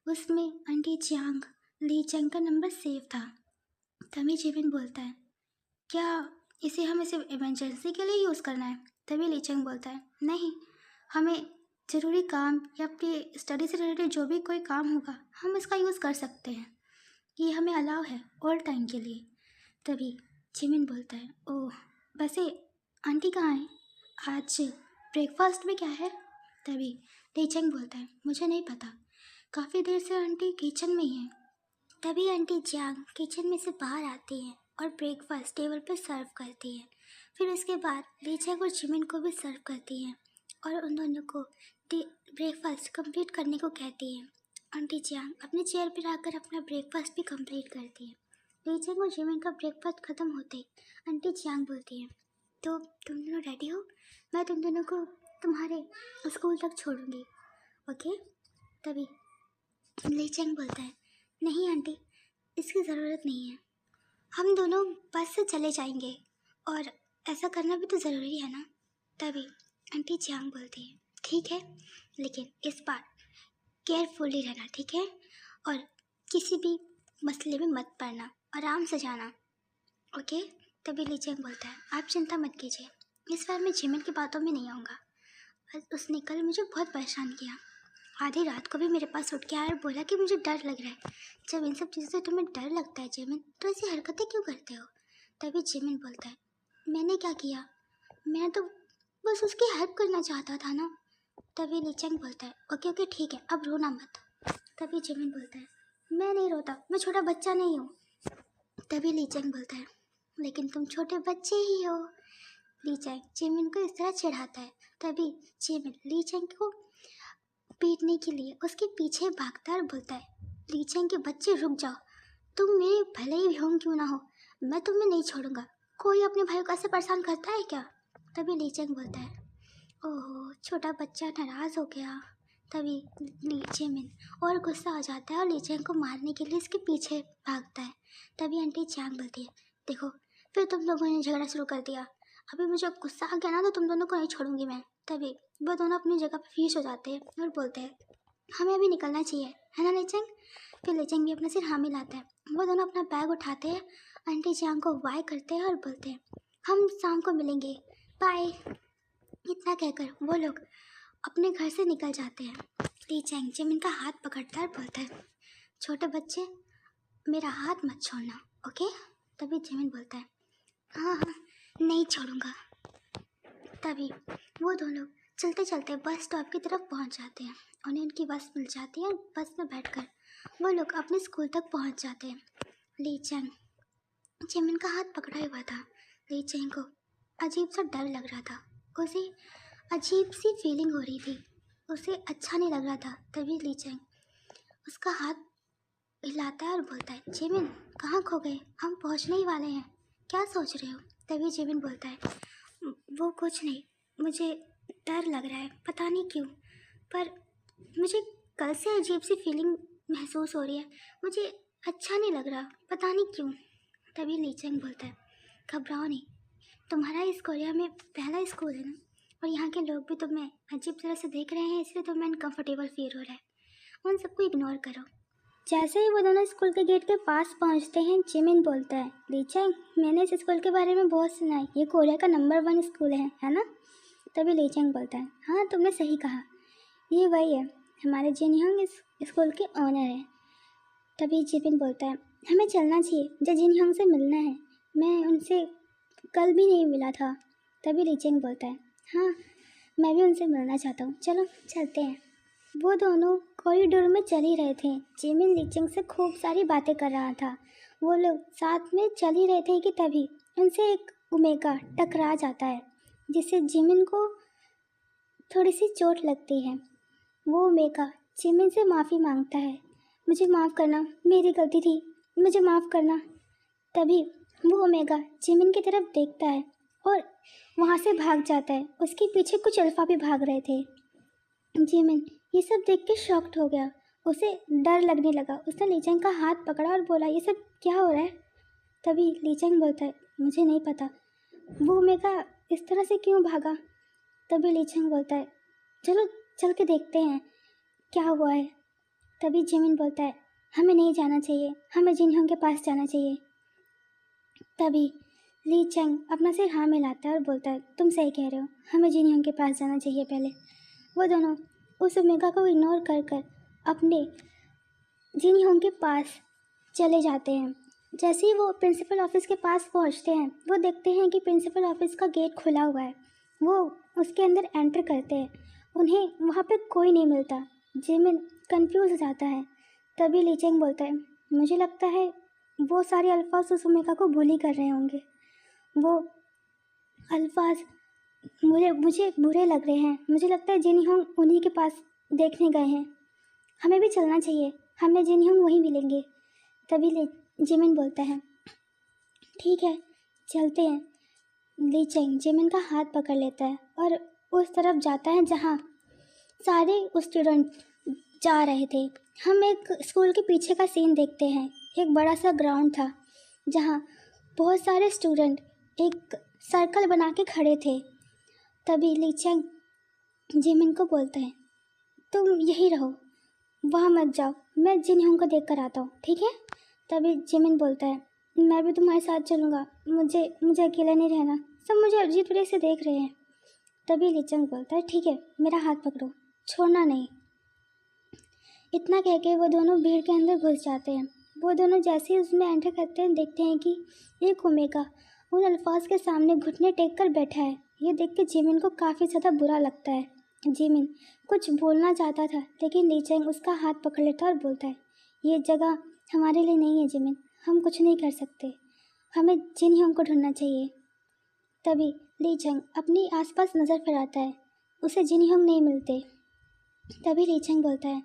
[SPEAKER 1] उसमें आंटी चियांग ली चेंग का नंबर सेव था। तभी जिमिन बोलता है, क्या इसे हमें सिर्फ इमरजेंसी के लिए यूज़ करना है? तभी ली चेंग बोलता है, नहीं, हमें ज़रूरी काम या अपनी स्टडी से रिलेटेड जो भी कोई काम होगा हम इसका यूज़ कर सकते हैं, ये हमें अलाउ है ऑल टाइम के लिए। तभी जिमिन बोलता है, ओह वैसे आंटी कहाँ है? आज ब्रेकफास्ट में क्या है? तभी ली चेंग बोलता है, मुझे नहीं पता, काफ़ी देर से आंटी किचन में ही है। तभी आंटी जियांग किचन में से बाहर आती हैं और ब्रेकफास्ट टेबल पर सर्व करती हैं। फिर उसके बाद ली चेंग और जिमिन को भी सर्व करती हैं और उन दोनों को ब्रेकफास्ट कंप्लीट करने को कहती हैं। आंटी जियांग अपनी चेयर पर आकर अपना ब्रेकफास्ट भी कंप्लीट करती हैं। ली चेंग और जिमिन का ब्रेकफास्ट ख़त्म होते ही आंटी जियांग बोलती हैं, तो तुम दोनों रेडी हो? मैं तुम दोनों को तुम्हारे स्कूल तक छोड़ूंगी, ओके? तभी ली चेंग बोलता है, नहीं आंटी, इसकी ज़रूरत नहीं है, हम दोनों बस से चले जाएंगे और ऐसा करना भी तो ज़रूरी है ना। तभी आंटी जियांग बोलती है, ठीक है, लेकिन इस बार केयरफुली रहना, ठीक है? और किसी भी मसले में मत पड़ना, आराम से जाना, ओके? तभी ली चेंग बोलता है, आप चिंता मत कीजिए, इस बार मैं जिमिन की बातों में नहीं आऊँगा। उसने कल मुझे बहुत परेशान किया, आधी रात को भी मेरे पास उठ के आया और बोला कि मुझे डर लग रहा है। जब इन सब चीज़ों से तुम्हें डर लगता है जिमिन, तो ऐसी हरकतें क्यों करते हो? तभी जिमिन बोलता है, मैंने क्या किया? मैं तो बस उसकी हेल्प करना चाहता था ना। तभी ली चेंग बोलता है, ओके ओके ठीक है, अब रोना मत। तभी जिमिन बोलता है, मैं नहीं रोता, मैं छोटा बच्चा नहीं हूँ। तभी ली चेंग बोलता है, लेकिन तुम छोटे बच्चे ही हो। ली चेंग जिमिन को इस तरह चिढ़ाता है। तभी जिमिन ली चेंग को पीटने के लिए उसके पीछे भागता है और बोलता है, ली चेंग के बच्चे रुक जाओ, तुम मेरे भले ही हों क्यों ना हो, मैं तुम्हें नहीं छोड़ूंगा। कोई अपने भाई को ऐसे परेशान करता है क्या? तभी ली चेंग बोलता है, ओहो छोटा बच्चा नाराज़ हो गया। तभी ली जिमिन और गुस्सा हो जाता है और ली चेंग को मारने के लिए इसके पीछे भागता है। तभी आंटी जियांग बोलती है, देखो फिर तुम लोगों ने झगड़ा शुरू कर दिया, अभी मुझे गुस्सा आ गया ना तो तुम दोनों को नहीं छोड़ूंगी मैं। तभी वो दोनों अपनी जगह पर फिश हो जाते हैं और बोलते हैं, हमें अभी निकलना चाहिए, है ना ली चेंग? फिर ली चेंग भी अपना सिर हाँ मिलाता है। वो दोनों अपना बैग उठाते हैं, आंटी जियांग को बाय करते हैं और बोलते हैं, हम शाम को मिलेंगे, बाय। इतना कहकर वो लोग अपने घर से निकल जाते हैं। ली चेंग जिमिन का हाथ पकड़ता है और बोलता है, छोटे बच्चे मेरा हाथ मत छोड़ना, ओके? तभी जिमिन बोलता है, हाँ हाँ नहीं छोड़ूंगा। तभी वो दोनों चलते चलते बस स्टॉप की तरफ पहुंच जाते हैं। उन्हें उनकी बस मिल जाती है और बस में बैठकर वो लोग अपने स्कूल तक पहुंच जाते हैं। ली चेंग जिमिन का हाथ पकड़ा हुआ था। ली चेंग को अजीब सा डर लग रहा था, उसे अजीब सी फीलिंग हो रही थी, उसे अच्छा नहीं लग रहा था। तभी ली चेंग उसका हाथ हिलाता है और बोलता है, जिमिन कहाँ खो गए, हम पहुँचने ही वाले हैं, क्या सोच रहे हो? तभी जिमिन बोलता है, वो कुछ नहीं, मुझे डर लग रहा है, पता नहीं क्यों, पर मुझे कल से अजीब सी फीलिंग महसूस हो रही है, मुझे अच्छा नहीं लग रहा, पता नहीं क्यों। तभी ली चेंग बोलता है, घबराओ नहीं, तुम्हारा इस कोरिया में पहला स्कूल है ना, और यहाँ के लोग भी तुम्हें अजीब तरह से देख रहे हैं, इसलिए तुम्हें अनकम्फर्टेबल फील हो रहा है, उन सबको इग्नोर करो। जैसे ही वो दोनों स्कूल के गेट के पास पहुंचते हैं, जिमिन बोलता है, ली चेंग मैंने इस स्कूल के बारे में बहुत सुना है, ये कोरिया का नंबर 1 स्कूल है ना? तभी ली चेंग बोलता है, हाँ तुमने सही कहा, ये वही है, हमारे जिनयोंग इस स्कूल के ऑनर है। तभी जिमिन बोलता है, हमें चलना चाहिए, मुझे जिनयोंग से मिलना है, मैं उनसे कल भी नहीं मिला था। तभी ली चेंग बोलता है, हाँ मैं भी उनसे मिलना चाहता हूँ, चलो चलते हैं। वो दोनों कॉरिडोर में चल ही रहे थे। जिमिन ली चेंग से खूब सारी बातें कर रहा था। वो लोग साथ में चल ही रहे थे कि तभी उनसे एक ओमेगा टकरा जाता है, जिससे जिमिन को थोड़ी सी चोट लगती है। वो ओमेगा जिमिन से माफ़ी मांगता है। मुझे माफ़ करना, मेरी गलती थी, मुझे माफ़ करना। तभी वो ओमेगा जिमिन की तरफ देखता है और वहाँ से भाग जाता है। उसके पीछे कुछ अल्फ़ा भी भाग रहे थे। जिमिन ये सब देख के शॉक्ड हो गया। उसे डर लगने लगा। उसने लीचेंग का हाथ पकड़ा और बोला, ये सब क्या हो रहा है? तभी लीचेंग बोलता है, मुझे नहीं पता, वो ओमेगा इस तरह से क्यों भागा? तभी लीचेंग बोलता है, चलो चल के देखते हैं क्या हुआ है। तभी जिमिन बोलता है, हमें नहीं जाना चाहिए, हमें जिनहोंग के पास जाना चाहिए। तभी लीचेंग अपना सिर हाँ मिलाता है और बोलता है, तुम सही कह रहे हो, हमें जिनहोंग के पास जाना चाहिए पहले। वो दोनों उस ओमेगा को इग्नोर कर कर अपने जिनहोंग के पास चले जाते हैं। जैसे ही वो प्रिंसिपल ऑफिस के पास पहुंचते हैं, वो देखते हैं कि प्रिंसिपल ऑफिस का गेट खुला हुआ है। वो उसके अंदर एंटर करते हैं। उन्हें वहाँ पे कोई नहीं मिलता। जिमिन कंफ्यूज हो जाता है। तभी लीचेंग बोलता है, मुझे लगता है वो सारे अल्फाज उस ओमेगा को बुली कर रहे होंगे। वो अल्फाज मुझे बुरे लग रहे हैं। मुझे लगता है जिनहोंग उन्हीं के पास देखने गए हैं। हमें भी चलना चाहिए, हमें जिनहोंग वहीं मिलेंगे। तभी जिमिन बोलता है, ठीक है चलते हैं। लीचेंग जिमिन का हाथ पकड़ लेता है और उस तरफ जाता है जहाँ सारे स्टूडेंट जा रहे थे। हम एक स्कूल के पीछे का सीन देखते हैं। एक बड़ा सा ग्राउंड था जहाँ बहुत सारे स्टूडेंट एक सर्कल बना के खड़े थे। तभी लीचेंग जिमिन को बोलता है, तुम यहीं रहो, वहाँ मत जाओ, मैं जिनहोंग को देख कर आता हूँ, ठीक है? तभी जिमिन बोलता है, मैं भी तुम्हारे साथ चलूँगा, मुझे अकेला नहीं रहना, सब मुझे अजीब तरह से देख रहे हैं। तभी लीचेंग बोलता है, ठीक है मेरा हाथ पकड़ो, छोड़ना नहीं। इतना कह के वो दोनों भीड़ के अंदर घुस जाते हैं। वो दोनों जैसे ही उसमें एंटर करते हैं, देखते हैं कि एक ओमेगा उन अल्फाज के सामने घुटने टेक कर बैठा है। ये देख के जिमिन को काफ़ी ज़्यादा बुरा लगता है। जिमिन कुछ बोलना चाहता था, लेकिन लीचेंग उसका हाथ पकड़ लेता और बोलता है, ये जगह हमारे लिए नहीं है जिमिन, हम कुछ नहीं कर सकते, हमें जिनहोंग को ढूंढना चाहिए। तभी लीचेंग अपनी आसपास नज़र फिराता है, उसे जिनहोंग नहीं मिलते। तभी लीचेंग बोलता है,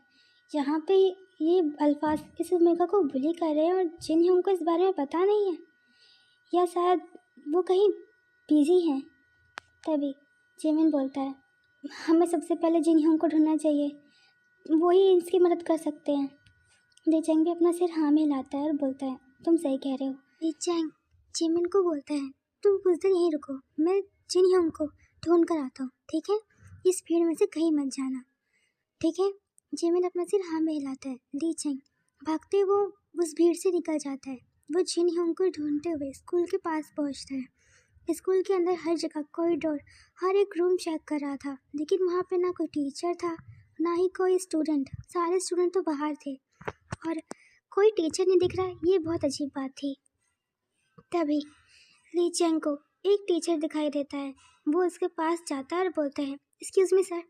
[SPEAKER 1] यहाँ पे ये अल्फाज इस ओमेगा को बुली कर रहे हैं और जिनहोंग को इस बारे में पता नहीं है, या शायद वो कहीं बिजी हैं। तभी जिमिन बोलता है, हमें सबसे पहले जिनहोंग को ढूंढना चाहिए, वही इसकी मदद कर सकते हैं। लीचेंग भी अपना सिर हाँ में हिलाता है और बोलता है, तुम सही कह रहे हो। लीचेंग जिमिन को बोलता है, तुम कुछ देर यहीं रुको, मैं जिनहोंग को ढूंढ कर आता हूँ, ठीक है? इस भीड़ में से कहीं मत जाना, ठीक है? जिमिन अपना सिर हाँ में हिलाता है। लीचेंग भागते वो उस भीड़ से निकल जाता है। वो जिनहोंग को ढूंढते हुए स्कूल के पास पहुँचता है। स्कूल के अंदर हर जगह कॉरिडोर, हर एक रूम चेक कर रहा था, लेकिन वहाँ पे ना कोई टीचर था, ना ही कोई स्टूडेंट। सारे स्टूडेंट तो बाहर थे और कोई टीचर नहीं दिख रहा है। ये बहुत अजीब बात थी। तभी लीचेंग को एक टीचर दिखाई देता है। वो उसके पास जाता है और बोलता है, एक्सक्यूज़ मी सर,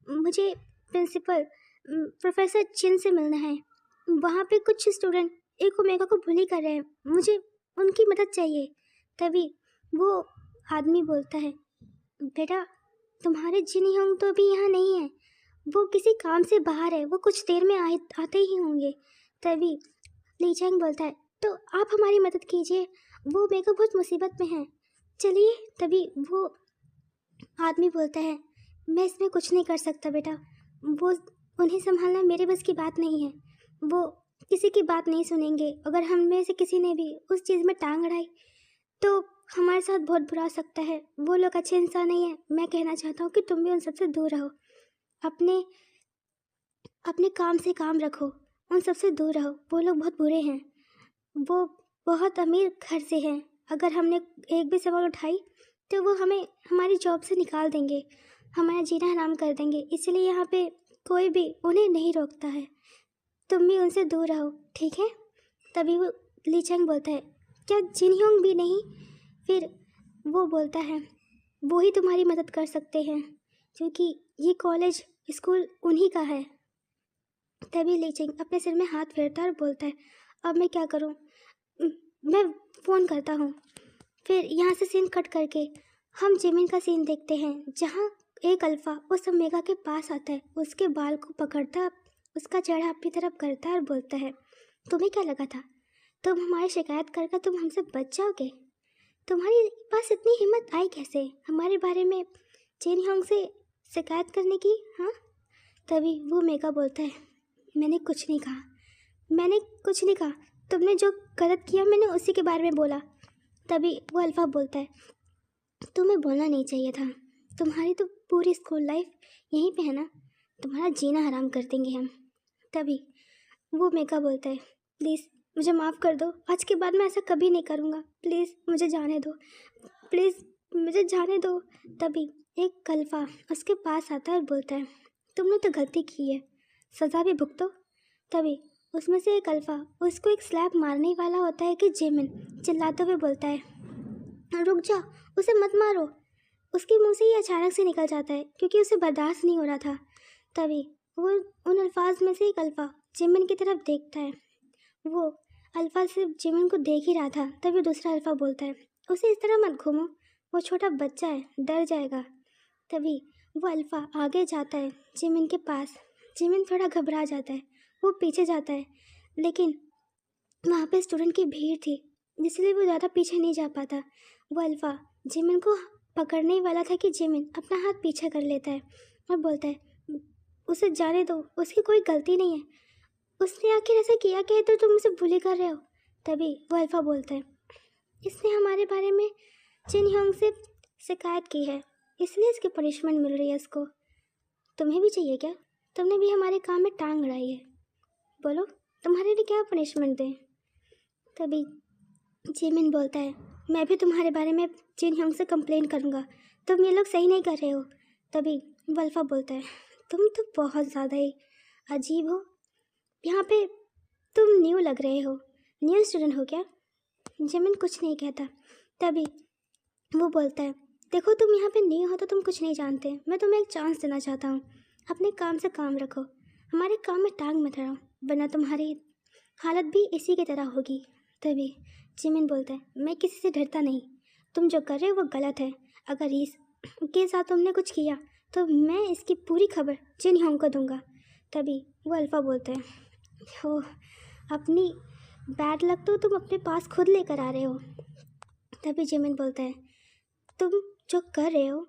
[SPEAKER 1] मुझे प्रिंसिपल प्रोफेसर चिन से मिलना है। वहाँ पे कुछ स्टूडेंट एक ओमेगा को बुली कर रहे हैं, मुझे उनकी मदद चाहिए। तभी वो आदमी बोलता है, बेटा तुम्हारे जिनहोंग तो अभी यहाँ नहीं है, वो किसी काम से बाहर है, वो कुछ देर में आते ही होंगे। तभी लीचेंग बोलता है, तो आप हमारी मदद कीजिए, वो ओमेगा बहुत मुसीबत में है, चलिए। तभी वो आदमी बोलता है, मैं इसमें कुछ नहीं कर सकता बेटा, वो उन्हें संभालना मेरे बस की बात नहीं है, वो किसी की बात नहीं सुनेंगे। अगर हम में से किसी ने भी उस चीज़ में टांग अड़ाई तो हमारे साथ बहुत बुरा हो सकता है। वो लोग अच्छे इंसान नहीं है। मैं कहना चाहता हूँ कि तुम भी उन सबसे दूर रहो, अपने काम से काम रखो, उन सबसे दूर रहो। वो लोग बहुत बुरे हैं, वो बहुत अमीर घर से हैं। अगर हमने एक भी सवाल उठाई तो वो हमें हमारी जॉब से निकाल देंगे, हमारा जीना हराम कर देंगे। इसलिए यहाँ पे कोई भी उन्हें नहीं रोकता है, तुम भी उनसे दूर रहो, ठीक है? तभी वो लीचेंग बोलता है, क्या जिनहोंग भी नहीं? फिर वो बोलता है, वो ही तुम्हारी मदद कर सकते हैं, क्योंकि ये कॉलेज स्कूल उन्हीं का है। तभी लीचेंग अपने सिर में हाथ फेरता है और बोलता है, अब मैं क्या करूं? मैं फ़ोन करता हूं। फिर यहाँ से सीन कट करके हम जिमिन का सीन देखते हैं, जहाँ एक अल्फा उस ओमेगा के पास आता है, उसके बाल को पकड़ता, उसका चेहरा अपनी तरफ करता है और बोलता है, तुम्हें क्या लगा था तुम हमारी शिकायत कर तुम हमसे बच जाओगे? तुम्हारे पास इतनी हिम्मत आई कैसे हमारे बारे में चेन होंग से शिकायत करने की? हाँ? तभी वो ओमेगा बोलता है, मैंने कुछ नहीं कहा, तुमने जो गलत किया मैंने उसी के बारे में बोला। तभी वो अल्फा बोलता है, तुम्हें बोलना नहीं चाहिए था, तुम्हारी तो पूरी स्कूल लाइफ यहीं पे है ना, तुम्हारा जीना हराम कर देंगे हम। तभी वो ओमेगा बोलता है, प्लीज़ मुझे माफ़ कर दो, आज के बाद मैं ऐसा कभी नहीं करूँगा, प्लीज़ मुझे जाने दो, प्लीज़ मुझे जाने दो। तभी एक अल्फा उसके पास आता है और बोलता है, तुमने तो गलती की है, सज़ा भी भुगतो। तभी उसमें से एक अल्फा उसको एक स्लैप मारने वाला होता है कि जिमिन चिल्लाते हुए बोलता है, रुक जा, उसे मत मारो। उसके मुंह से ये अचानक से निकल जाता है क्योंकि उसे बर्दाश्त नहीं हो रहा था। तभी वो उन अल्फाज में से एक अल्फा जिमिन की तरफ देखता है। वो अल्फा सिर्फ जिमिन को देख ही रहा था। तभी दूसरा अल्फा बोलता है, उसे इस तरह मत घूमो, वो छोटा बच्चा है, डर जाएगा। तभी वो अल्फा आगे जाता है जिमिन के पास। जिमिन थोड़ा घबरा जाता है, वो पीछे जाता है, लेकिन वहाँ पे स्टूडेंट की भीड़ थी इसलिए वो ज़्यादा पीछे नहीं जा पाता। वो अल्फा जिमिन को पकड़ने ही वाला था कि जिमिन अपना हाथ पीछे कर लेता है और बोलता है, उसे जाने दो, उसकी कोई गलती नहीं है, उसने आखिर ऐसा किया क्या है तो तुम उसे बुली कर रहे हो? तभी वो अल्फा बोलता है, इसने हमारे बारे में जिन होंग से शिकायत की है इसलिए इसकी पनिशमेंट मिल रही है इसको। तुम्हें भी चाहिए क्या? तुमने भी हमारे काम में टांग अड़ाई है, बोलो तुम्हारे लिए क्या पनिशमेंट दें? तभी जिमिन बोलता है, मैं भी तुम्हारे बारे में जिन होंग से कंप्लेन करूँगा, तुम ये लोग सही नहीं कर रहे हो। तभी वो अल्फा बोलता है, तुम तो बहुत ज़्यादा ही अजीब हो, यहाँ पे तुम न्यू लग रहे हो, न्यू स्टूडेंट हो क्या? जिमिन कुछ नहीं कहता। तभी वो बोलता है, देखो तुम यहाँ पे न्यू हो तो तुम कुछ नहीं जानते, मैं तुम्हें एक चांस देना चाहता हूँ, अपने काम से काम रखो, हमारे काम में टांग मत अड़ाओ, वरना तुम्हारी हालत भी इसी की तरह होगी। तभी जिमिन बोलता है, मैं किसी से डरता नहीं, तुम जो कर रहे हो वो गलत है, अगर इसके साथ तुमने कुछ किया तो मैं इसकी पूरी खबर जिन होंग को दूंगा। तभी वो अल्फा बोलते हैं, हो अपनी बैड लक तो तुम अपने पास खुद लेकर आ रहे हो। तभी जिमिन बोलता है, तुम जो कर रहे हो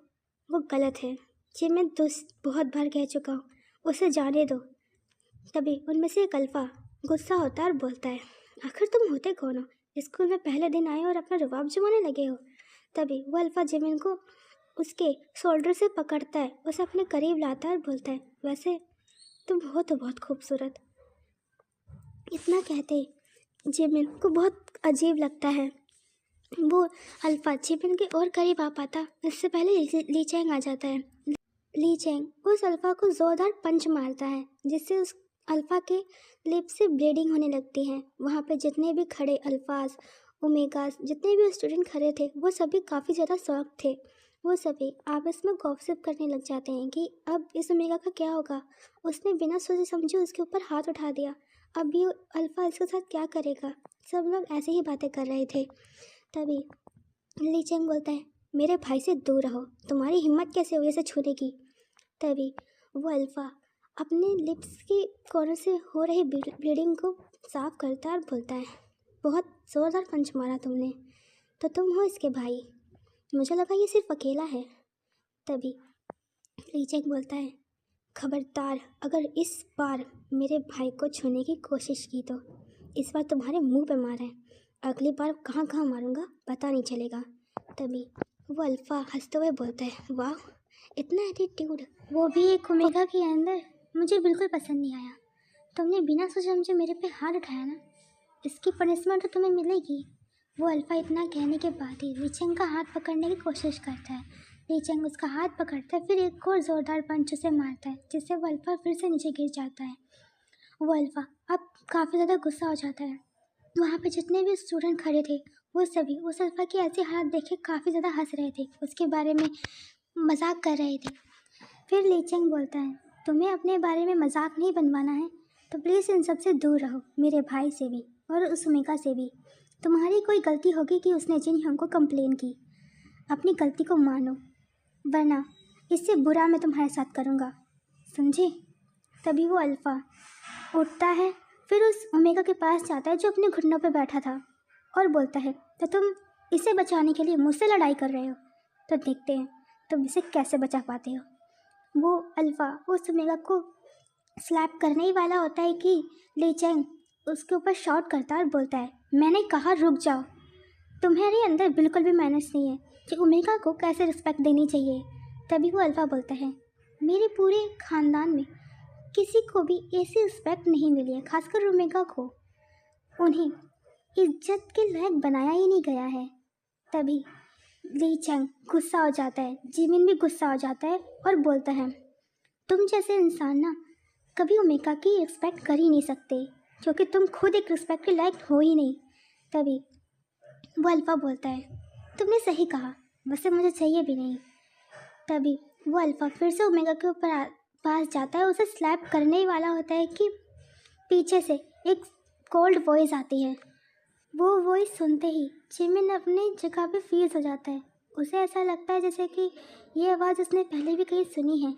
[SPEAKER 1] वो गलत है, ये मैं बहुत बार कह चुका हूँ, उसे जाने दो। तभी उनमें से एक अल्फा गुस्सा होता है और बोलता है, आखिर तुम होते कौन हो, स्कूल में पहले दिन आए और अपना रुबाब जमाने लगे हो? तभी वो अल्फा जिमिन को उसके शोल्डर से पकड़ता है, उसे अपने करीब लाता है और बोलता है, वैसे तुम हो तो बहुत खूबसूरत। इतना कहते जिमिन को बहुत अजीब लगता है। वो अल्फा जिमिन के और करीब आ पाता इससे पहले ली चैंग आ जाता है। ली चैंग उस अल्फा को ज़ोरदार पंच मारता है जिससे उस अल्फा के लिप से ब्लीडिंग होने लगती है। वहाँ पे जितने भी खड़े अल्फाज ओमेगास जितने भी स्टूडेंट खड़े थे वो सभी काफ़ी ज़्यादा शॉक थे। वो सभी आपस में गॉसिप करने लग जाते हैं कि अब इस ओमेगा का क्या होगा, उसने बिना सोचे समझे उसके ऊपर हाथ उठा दिया, अब ये अल्फा इसके साथ क्या करेगा। सब लोग ऐसे ही बातें कर रहे थे। तभी ली चैंग बोलता है, मेरे भाई से दूर रहो, तुम्हारी हिम्मत कैसे हुई इसे छूने की? तभी वो अल्फा अपने लिप्स के कॉर्नर से हो रही ब्लीडिंग को साफ करता है और बोलता है, बहुत ज़ोरदार पंच मारा तुमने, तो तुम हो इसके भाई, मुझे लगा ये सिर्फ अकेला है। तभी ली चैंग बोलता है, खबरदार अगर इस बार मेरे भाई को छूने की कोशिश की तो इस बार तुम्हारे मुंह पे मारा है, अगली बार कहाँ कहाँ मारूंगा पता नहीं चलेगा। तभी वो अल्फा हंसते हुए बोलता है, वाह इतना एटीट्यूड, वो भी एक ओमेगा के अंदर, मुझे बिल्कुल पसंद नहीं आया। तुमने बिना सोचे समझे मेरे पे हाथ उठाया ना, इसकी पनिशमेंट तो तुम्हें मिलेगी। वो अल्फा इतना कहने के बाद ही ली चैंग का हाथ पकड़ने की कोशिश करता है। ली चैंग उसका हाथ पकड़ता है, फिर एक और ज़ोरदार पंच उसे मारता है जिससे वो अल्फा फिर से नीचे गिर जाता है। वो अल्फा अब काफ़ी ज़्यादा गुस्सा हो जाता है। वहाँ पे जितने भी स्टूडेंट खड़े थे वो सभी उस अल्फा की ऐसी हालत देख के काफ़ी ज़्यादा हंस रहे थे, उसके बारे में मजाक कर रहे थे। फिर ली चैंग बोलता है, तुम्हें अपने बारे में मजाक नहीं बनवाना है तो प्लीज़ इन सब से दूर रहो, मेरे भाई से भी और उस ओमेगा से भी। तुम्हारी कोई गलती होगी कि उसने जिन होंग को कंप्लेन की, अपनी गलती को मानो, वरना इससे बुरा मैं तुम्हारे साथ करूँगा, समझे? तभी वो अल्फ़ा उठता है, फिर उस ओमेगा के पास जाता है जो अपने घुटनों पर बैठा था, और बोलता है, तो तुम इसे बचाने के लिए मुझसे लड़ाई कर रहे हो, तो देखते हैं तुम इसे कैसे बचा पाते हो। वो अल्फ़ा उस ओमेगा को स्लैप करने ही वाला होता है कि ली चैंग उसके ऊपर शॉट करता है और बोलता है, मैंने कहा रुक जाओ, तुम्हारे अंदर बिल्कुल भी मैनर्स नहीं है कि ओमेगा को कैसे रिस्पेक्ट देनी चाहिए। तभी वो अल्फ़ा बोलता है, मेरे पूरे ख़ानदान में किसी को भी ऐसी रिस्पेक्ट नहीं मिली है, खासकर ओमेगा को उन्हें इज्जत के लायक बनाया ही नहीं गया है। तभी ली चैंग गुस्सा हो जाता है, जिमिन भी गुस्सा हो जाता है और बोलता है, तुम जैसे इंसान ना कभी ओमेगा की रिस्पेक्ट कर ही नहीं सकते, क्योंकि तुम खुद एक रिस्पेक्ट के लायक हो ही नहीं। तभी वो अल्फ़ा बोलता है, तुमने सही कहा, वैसे मुझे चाहिए भी नहीं। तभी वो अल्फ़ा फिर से ओमेगा के ऊपर पास जाता है, उसे स्लैप करने ही वाला होता है कि पीछे से एक कोल्ड वॉइस आती है। वो वॉइस सुनते ही जिमिन अपनी जगह पे फ्रीज हो जाता है। उसे ऐसा लगता है जैसे कि ये आवाज़ उसने पहले भी कहीं सुनी है,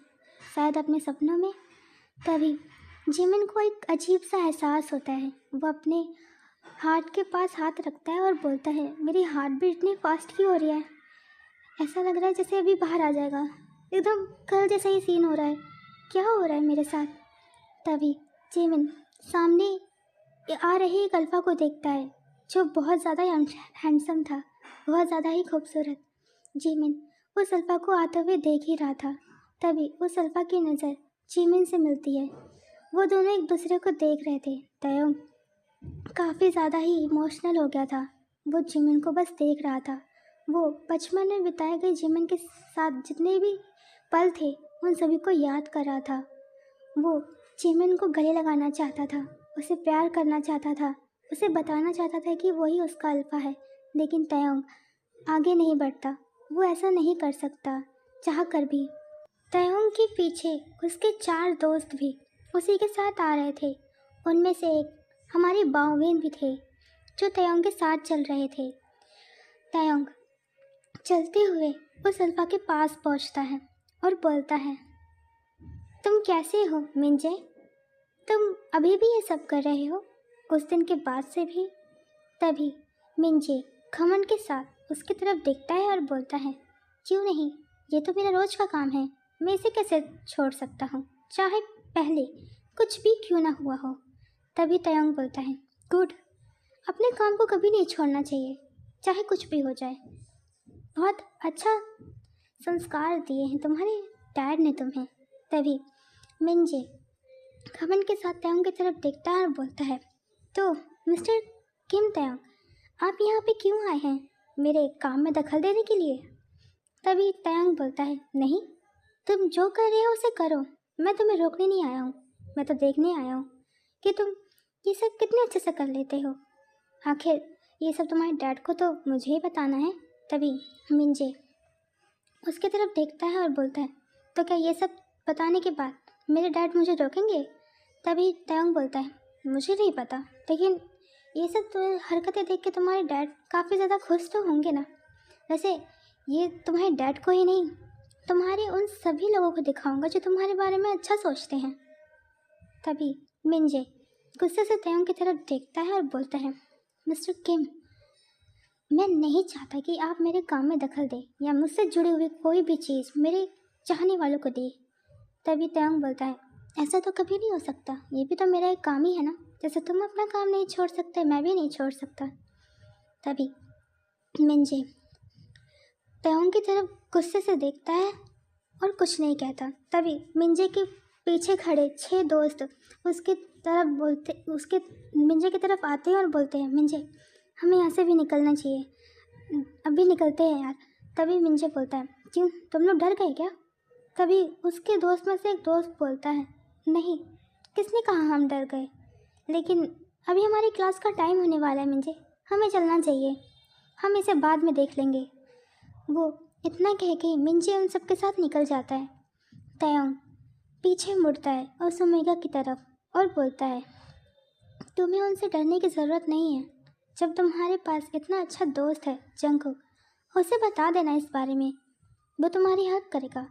[SPEAKER 1] शायद अपने सपनों में। तभी जिमिन को एक अजीब सा एहसास होता है। वो अपने हार्ट के पास हाथ रखता है और बोलता है, मेरी हार्ट बीट इतनी फास्ट क्यों हो रही है? ऐसा लग रहा है जैसे अभी बाहर आ जाएगा, एकदम कल जैसा ही सीन हो रहा है, क्या हो रहा है मेरे साथ? तभी जिमिन सामने आ रही एक अल्फ़ा को देखता है जो बहुत ज़्यादा हैंडसम था, बहुत ज़्यादा ही खूबसूरत। जिमिन उस अल्फ़ा को आते हुए देख ही रहा था। तभी उस अल्फ़ा की नज़र जिमिन से मिलती है। वो दोनों एक दूसरे को देख रहे थे। तयोंग काफ़ी ज़्यादा ही इमोशनल हो गया था। वो जिमिन को बस देख रहा था। वो बचपन में बिताए गए जिमिन के साथ जितने भी पल थे उन सभी को याद कर रहा था। वो जिमिन को गले लगाना चाहता था, उसे प्यार करना चाहता था, उसे बताना चाहता था कि वही उसका अल्फ़ा है। लेकिन तयोंग आगे नहीं बढ़ता, वो ऐसा नहीं कर सकता चाह कर भी। तयोंग के पीछे उसके 4 दोस्त भी उसी के साथ आ रहे थे। उनमें से एक हमारे बाओवेन भी थे जो तयोंग के साथ चल रहे थे। तयोंग चलते हुए उस अल्फ़ा के पास पहुंचता है और बोलता है, तुम कैसे हो मिंजे? तुम अभी भी ये सब कर रहे हो उस दिन के बाद से भी? तभी मिंजे घमंड के साथ उसकी तरफ देखता है और बोलता है, क्यों नहीं, ये तो मेरा रोज का काम है, मैं इसे कैसे छोड़ सकता हूँ, चाहे पहले कुछ भी क्यों ना हुआ हो। तभी तयोंग बोलता है, गुड, अपने काम को कभी नहीं छोड़ना चाहिए, चाहे कुछ भी हो जाए। बहुत अच्छा संस्कार दिए हैं तुम्हारे डैड ने तुम्हें। तभी मिंजे घमंड के साथ तयोंग की तरफ देखता है और बोलता है, तो मिस्टर किम तयोंग, आप यहाँ पे क्यों आए हैं, मेरे काम में दखल देने के लिए? तभी तयोंग बोलता है, नहीं, तुम जो कर रहे हो उसे करो, मैं तुम्हें रोकने नहीं आया हूँ, मैं तो देखने आया हूँ कि तुम ये सब कितने अच्छे से कर लेते हो। आखिर ये सब तुम्हारे डैड को तो मुझे ही बताना है। तभी मिंजे उसकी तरफ देखता है और बोलता है, तो क्या ये सब बताने के बाद मेरे डैड मुझे रोकेंगे? तभी तयोंग बोलता है, मुझे नहीं पता, लेकिन ये सब तो हरकतें देख के तुम्हारे डैड काफ़ी ज़्यादा खुश तो होंगे ना। वैसे ये तुम्हारे डैड को ही नहीं, तुम्हारे उन सभी लोगों को दिखाऊंगा जो तुम्हारे बारे में अच्छा सोचते हैं। तभी मिंजे गुस्से से तयोंग की तरफ देखता है और बोलता है, मिस्टर किम, मैं नहीं चाहता कि आप मेरे काम में दखल दें या मुझसे जुड़ी हुई कोई भी चीज़ मेरे चाहने वालों को दे। तभी तयोंग बोलता है, ऐसा तो कभी नहीं हो सकता, ये भी तो मेरा एक काम ही है ना, जैसे तुम अपना काम नहीं छोड़ सकते मैं भी नहीं छोड़ सकता। तभी मिंजे तयोंग की तरफ गुस्से से देखता है और कुछ नहीं कहता। तभी मिंजे के पीछे खड़े 6 दोस्त उसके मिंजे की तरफ आते हैं और बोलते हैं, मिंजे हमें यहाँ से भी निकलना चाहिए, अभी निकलते हैं यार। तभी मिंजे बोलता है, क्यों, तुम लोग डर गए क्या? तभी उसके दोस्त में से एक दोस्त बोलता है, नहीं, किसने कहा हम डर गए, लेकिन अभी हमारी क्लास का टाइम होने वाला है मिंजे, हमें चलना चाहिए, हम इसे बाद में देख लेंगे। वो इतना कह के मिंजे उन सब के साथ निकल जाता है। तयोंग पीछे मुड़ता है उस ओमेगा की तरफ और बोलता है, तुम्हें उनसे डरने की ज़रूरत नहीं है, जब तुम्हारे पास इतना अच्छा दोस्त है जंगकुक, उसे बता देना इस बारे में, वो तुम्हारी हेल्प करेगा।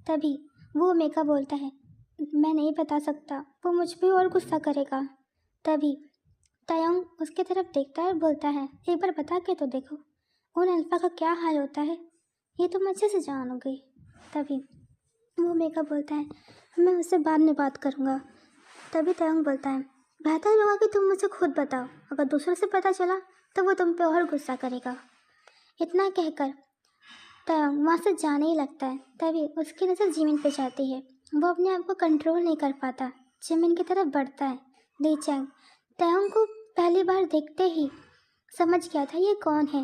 [SPEAKER 1] तभी वो ओमेगा बोलता है, मैं नहीं बता सकता, वो मुझ पे और गुस्सा करेगा। तभी तयंग उसके तरफ देखता है और बोलता है, एक बार बता के तो देखो उन अल्फा का क्या हाल होता है, ये तुम अच्छे से जानोगे। तभी वो ओमेगा बोलता है, मैं उससे बाद में बात करूँगा। तभी तयंग बोलता है, बेहतर होगा कि तुम मुझे खुद बताओ, अगर दूसरों से पता चला तो वो तुम पे और गुस्सा करेगा। इतना कहकर तयंग वहाँ से जाने ही लगता है। तभी उसकी नज़र जिमिन पे जाती है। वो अपने आप को कंट्रोल नहीं कर पाता, जिमिन की तरफ बढ़ता है। ली चैंग तयंग को पहली बार देखते ही समझ गया था ये कौन है।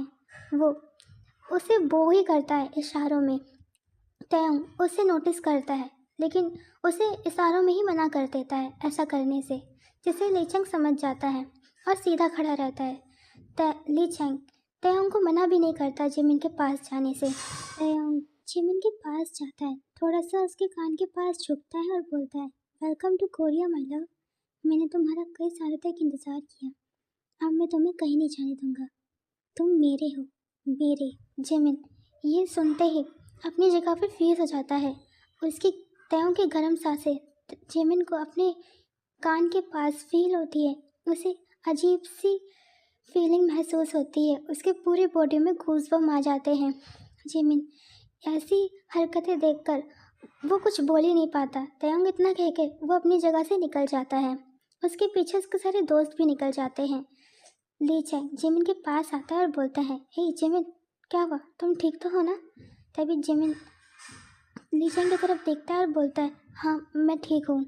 [SPEAKER 1] वो उसे बो ही करता है इशारों में। तयंग उसे नोटिस करता है, लेकिन उसे इशारों में ही मना कर देता है ऐसा करने से, जिसे ली चैंग समझ जाता है और सीधा खड़ा रहता है। ली चैंग तयंग को मना भी नहीं करता जिमिन के पास जाने से। तयंग जिमिन के पास जाता है, थोड़ा सा उसके कान के पास झुकता है और बोलता है, welcome to Korea my love. मैंने तुम्हारा कई सालों तक इंतज़ार किया, अब मैं तुम्हें कहीं नहीं जाने दूंगा, तुम मेरे हो, मेरे। जिमिन ये सुनते ही अपनी जगह पर फ्रीज हो जाता है। उसकी तयंग की गर्म सांसें जिमिन को अपने कान के पास फील होती है। उसे अजीब सी फीलिंग महसूस होती है, उसके पूरी बॉडी में गूज़बम्प आ जाते हैं। जिमिन ऐसी हरकतें देखकर वो कुछ बोल ही नहीं पाता। तयंग इतना कह के वो अपनी जगह से निकल जाता है। उसके पीछे उसके सारे दोस्त भी निकल जाते हैं। ली चैंग जिमिन के पास आता है और बोलता है, हे जिमिन, क्या हुआ, तुम ठीक तो हो ना? तभी जिमिन ली चैंग की तरफ देखता है और बोलता है, हाँ मैं ठीक हूँ।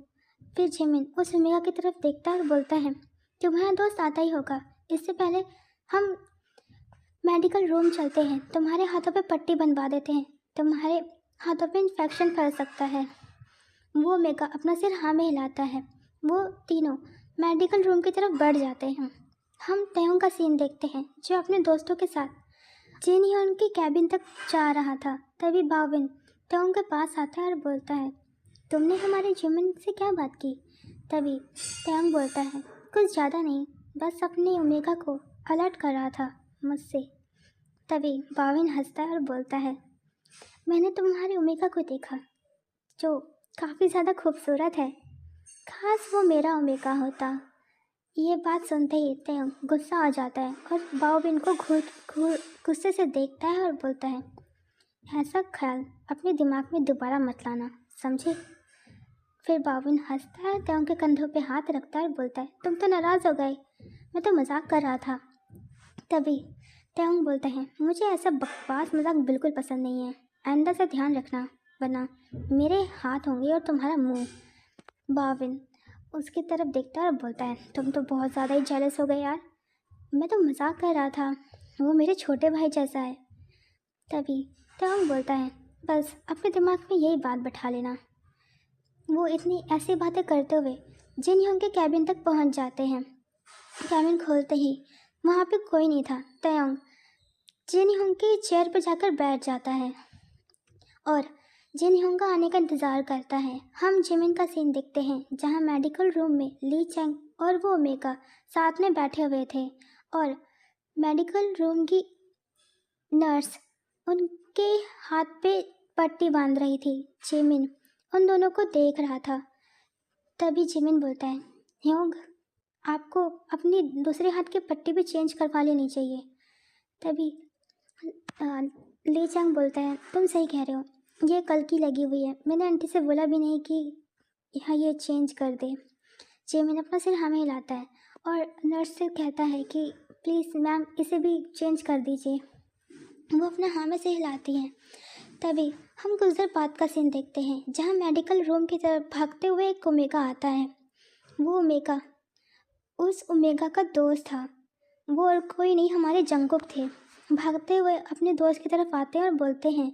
[SPEAKER 1] फिर जिमिन उस ओमेगा की तरफ देखता है और बोलता है, तुम्हारा दोस्त आता ही होगा, इससे पहले हम मेडिकल रूम चलते हैं, तुम्हारे हाथों पे पट्टी बनवा देते हैं, तुम्हारे हाथों पे इन्फेक्शन फैल सकता है। वो ओमेगा अपना सिर हाँ में हिलाता है। वो तीनों मेडिकल रूम की तरफ बढ़ जाते हैं। हम तयंग का सीन देखते हैं, जो अपने दोस्तों के साथ जिन ह्योन की कैबिन तक जा रहा था। तभी बाविन तयंग के पास आता है और बोलता है, तुमने हमारे जिमिन से क्या बात की? तभी तयंग बोलता है, कुछ ज़्यादा नहीं, बस अपने ओमेगा को अलर्ट कर रहा था मुझसे। तभी बाविन हंसता है और बोलता है, मैंने तुम्हारे ओमेगा को देखा, जो काफ़ी ज़्यादा खूबसूरत है, खास वो मेरा ओमेगा होता। ये बात सुनते ही तयंग गुस्सा आ जाता है और बाविन को गुस्से से देखता है और बोलता है, ऐसा ख्याल अपने दिमाग में दोबारा मत लाना, समझे? फिर बाविन हंसता है, तयंग के कंधों पे हाथ रखता है और बोलता है, तुम तो नाराज़ हो गए, मैं तो मजाक कर रहा था। तभी तयंग बोलता है, मुझे ऐसा बकवास मजाक बिल्कुल पसंद नहीं है, आइंदा से ध्यान रखना, वरना मेरे हाथ होंगे और तुम्हारा मुंह। बाविन उसकी तरफ देखता है और बोलता है, तुम तो बहुत ज़्यादा ही जेलस हो गए यार, मैं तो मजाक कर रहा था, वो मेरे छोटे भाई जैसा है। तभी तयंग बोलता है, बस अपने दिमाग में यही बात बैठा लेना। वो इतनी ऐसी बातें करते हुए जिन ह्योन के कैबिन तक पहुंच जाते हैं। कैबिन खोलते ही वहाँ पे कोई नहीं था। तयंग जिन ह्योन के चेयर पर जाकर बैठ जाता है और जिन ह्योन का आने का इंतज़ार करता है। हम जिमिन का सीन देखते हैं, जहाँ मेडिकल रूम में ली चैंग और वो ओमेगा साथ में बैठे हुए थे और मेडिकल रूम की नर्स उनके हाथ पे पट्टी बांध रही थी। जिमिन उन दोनों को देख रहा था। तभी जिमिन बोलता है, ह्योंग, आपको अपनी दूसरे हाथ की पट्टी भी चेंज करवा लेनी चाहिए। तभी ली चैंग बोलता है, तुम सही कह रहे हो, ये कल की लगी हुई है, मैंने आंटी से बोला भी नहीं कि हाँ ये चेंज कर दे। जिमिन अपना सिर हाँ में हिलाता है और नर्स से कहता है कि प्लीज़ मैम इसे भी चेंज कर दीजिए। वो अपना हाँ में से हिलाती हैं। तभी हम कुछ देर बाद का सीन देखते हैं, जहाँ मेडिकल रूम की तरफ भागते हुए एक ओमेगा आता है। वो ओमेगा उस ओमेगा का दोस्त था, वो और कोई नहीं हमारे जंगकुक थे। भागते हुए अपने दोस्त की तरफ आते हैं और बोलते हैं,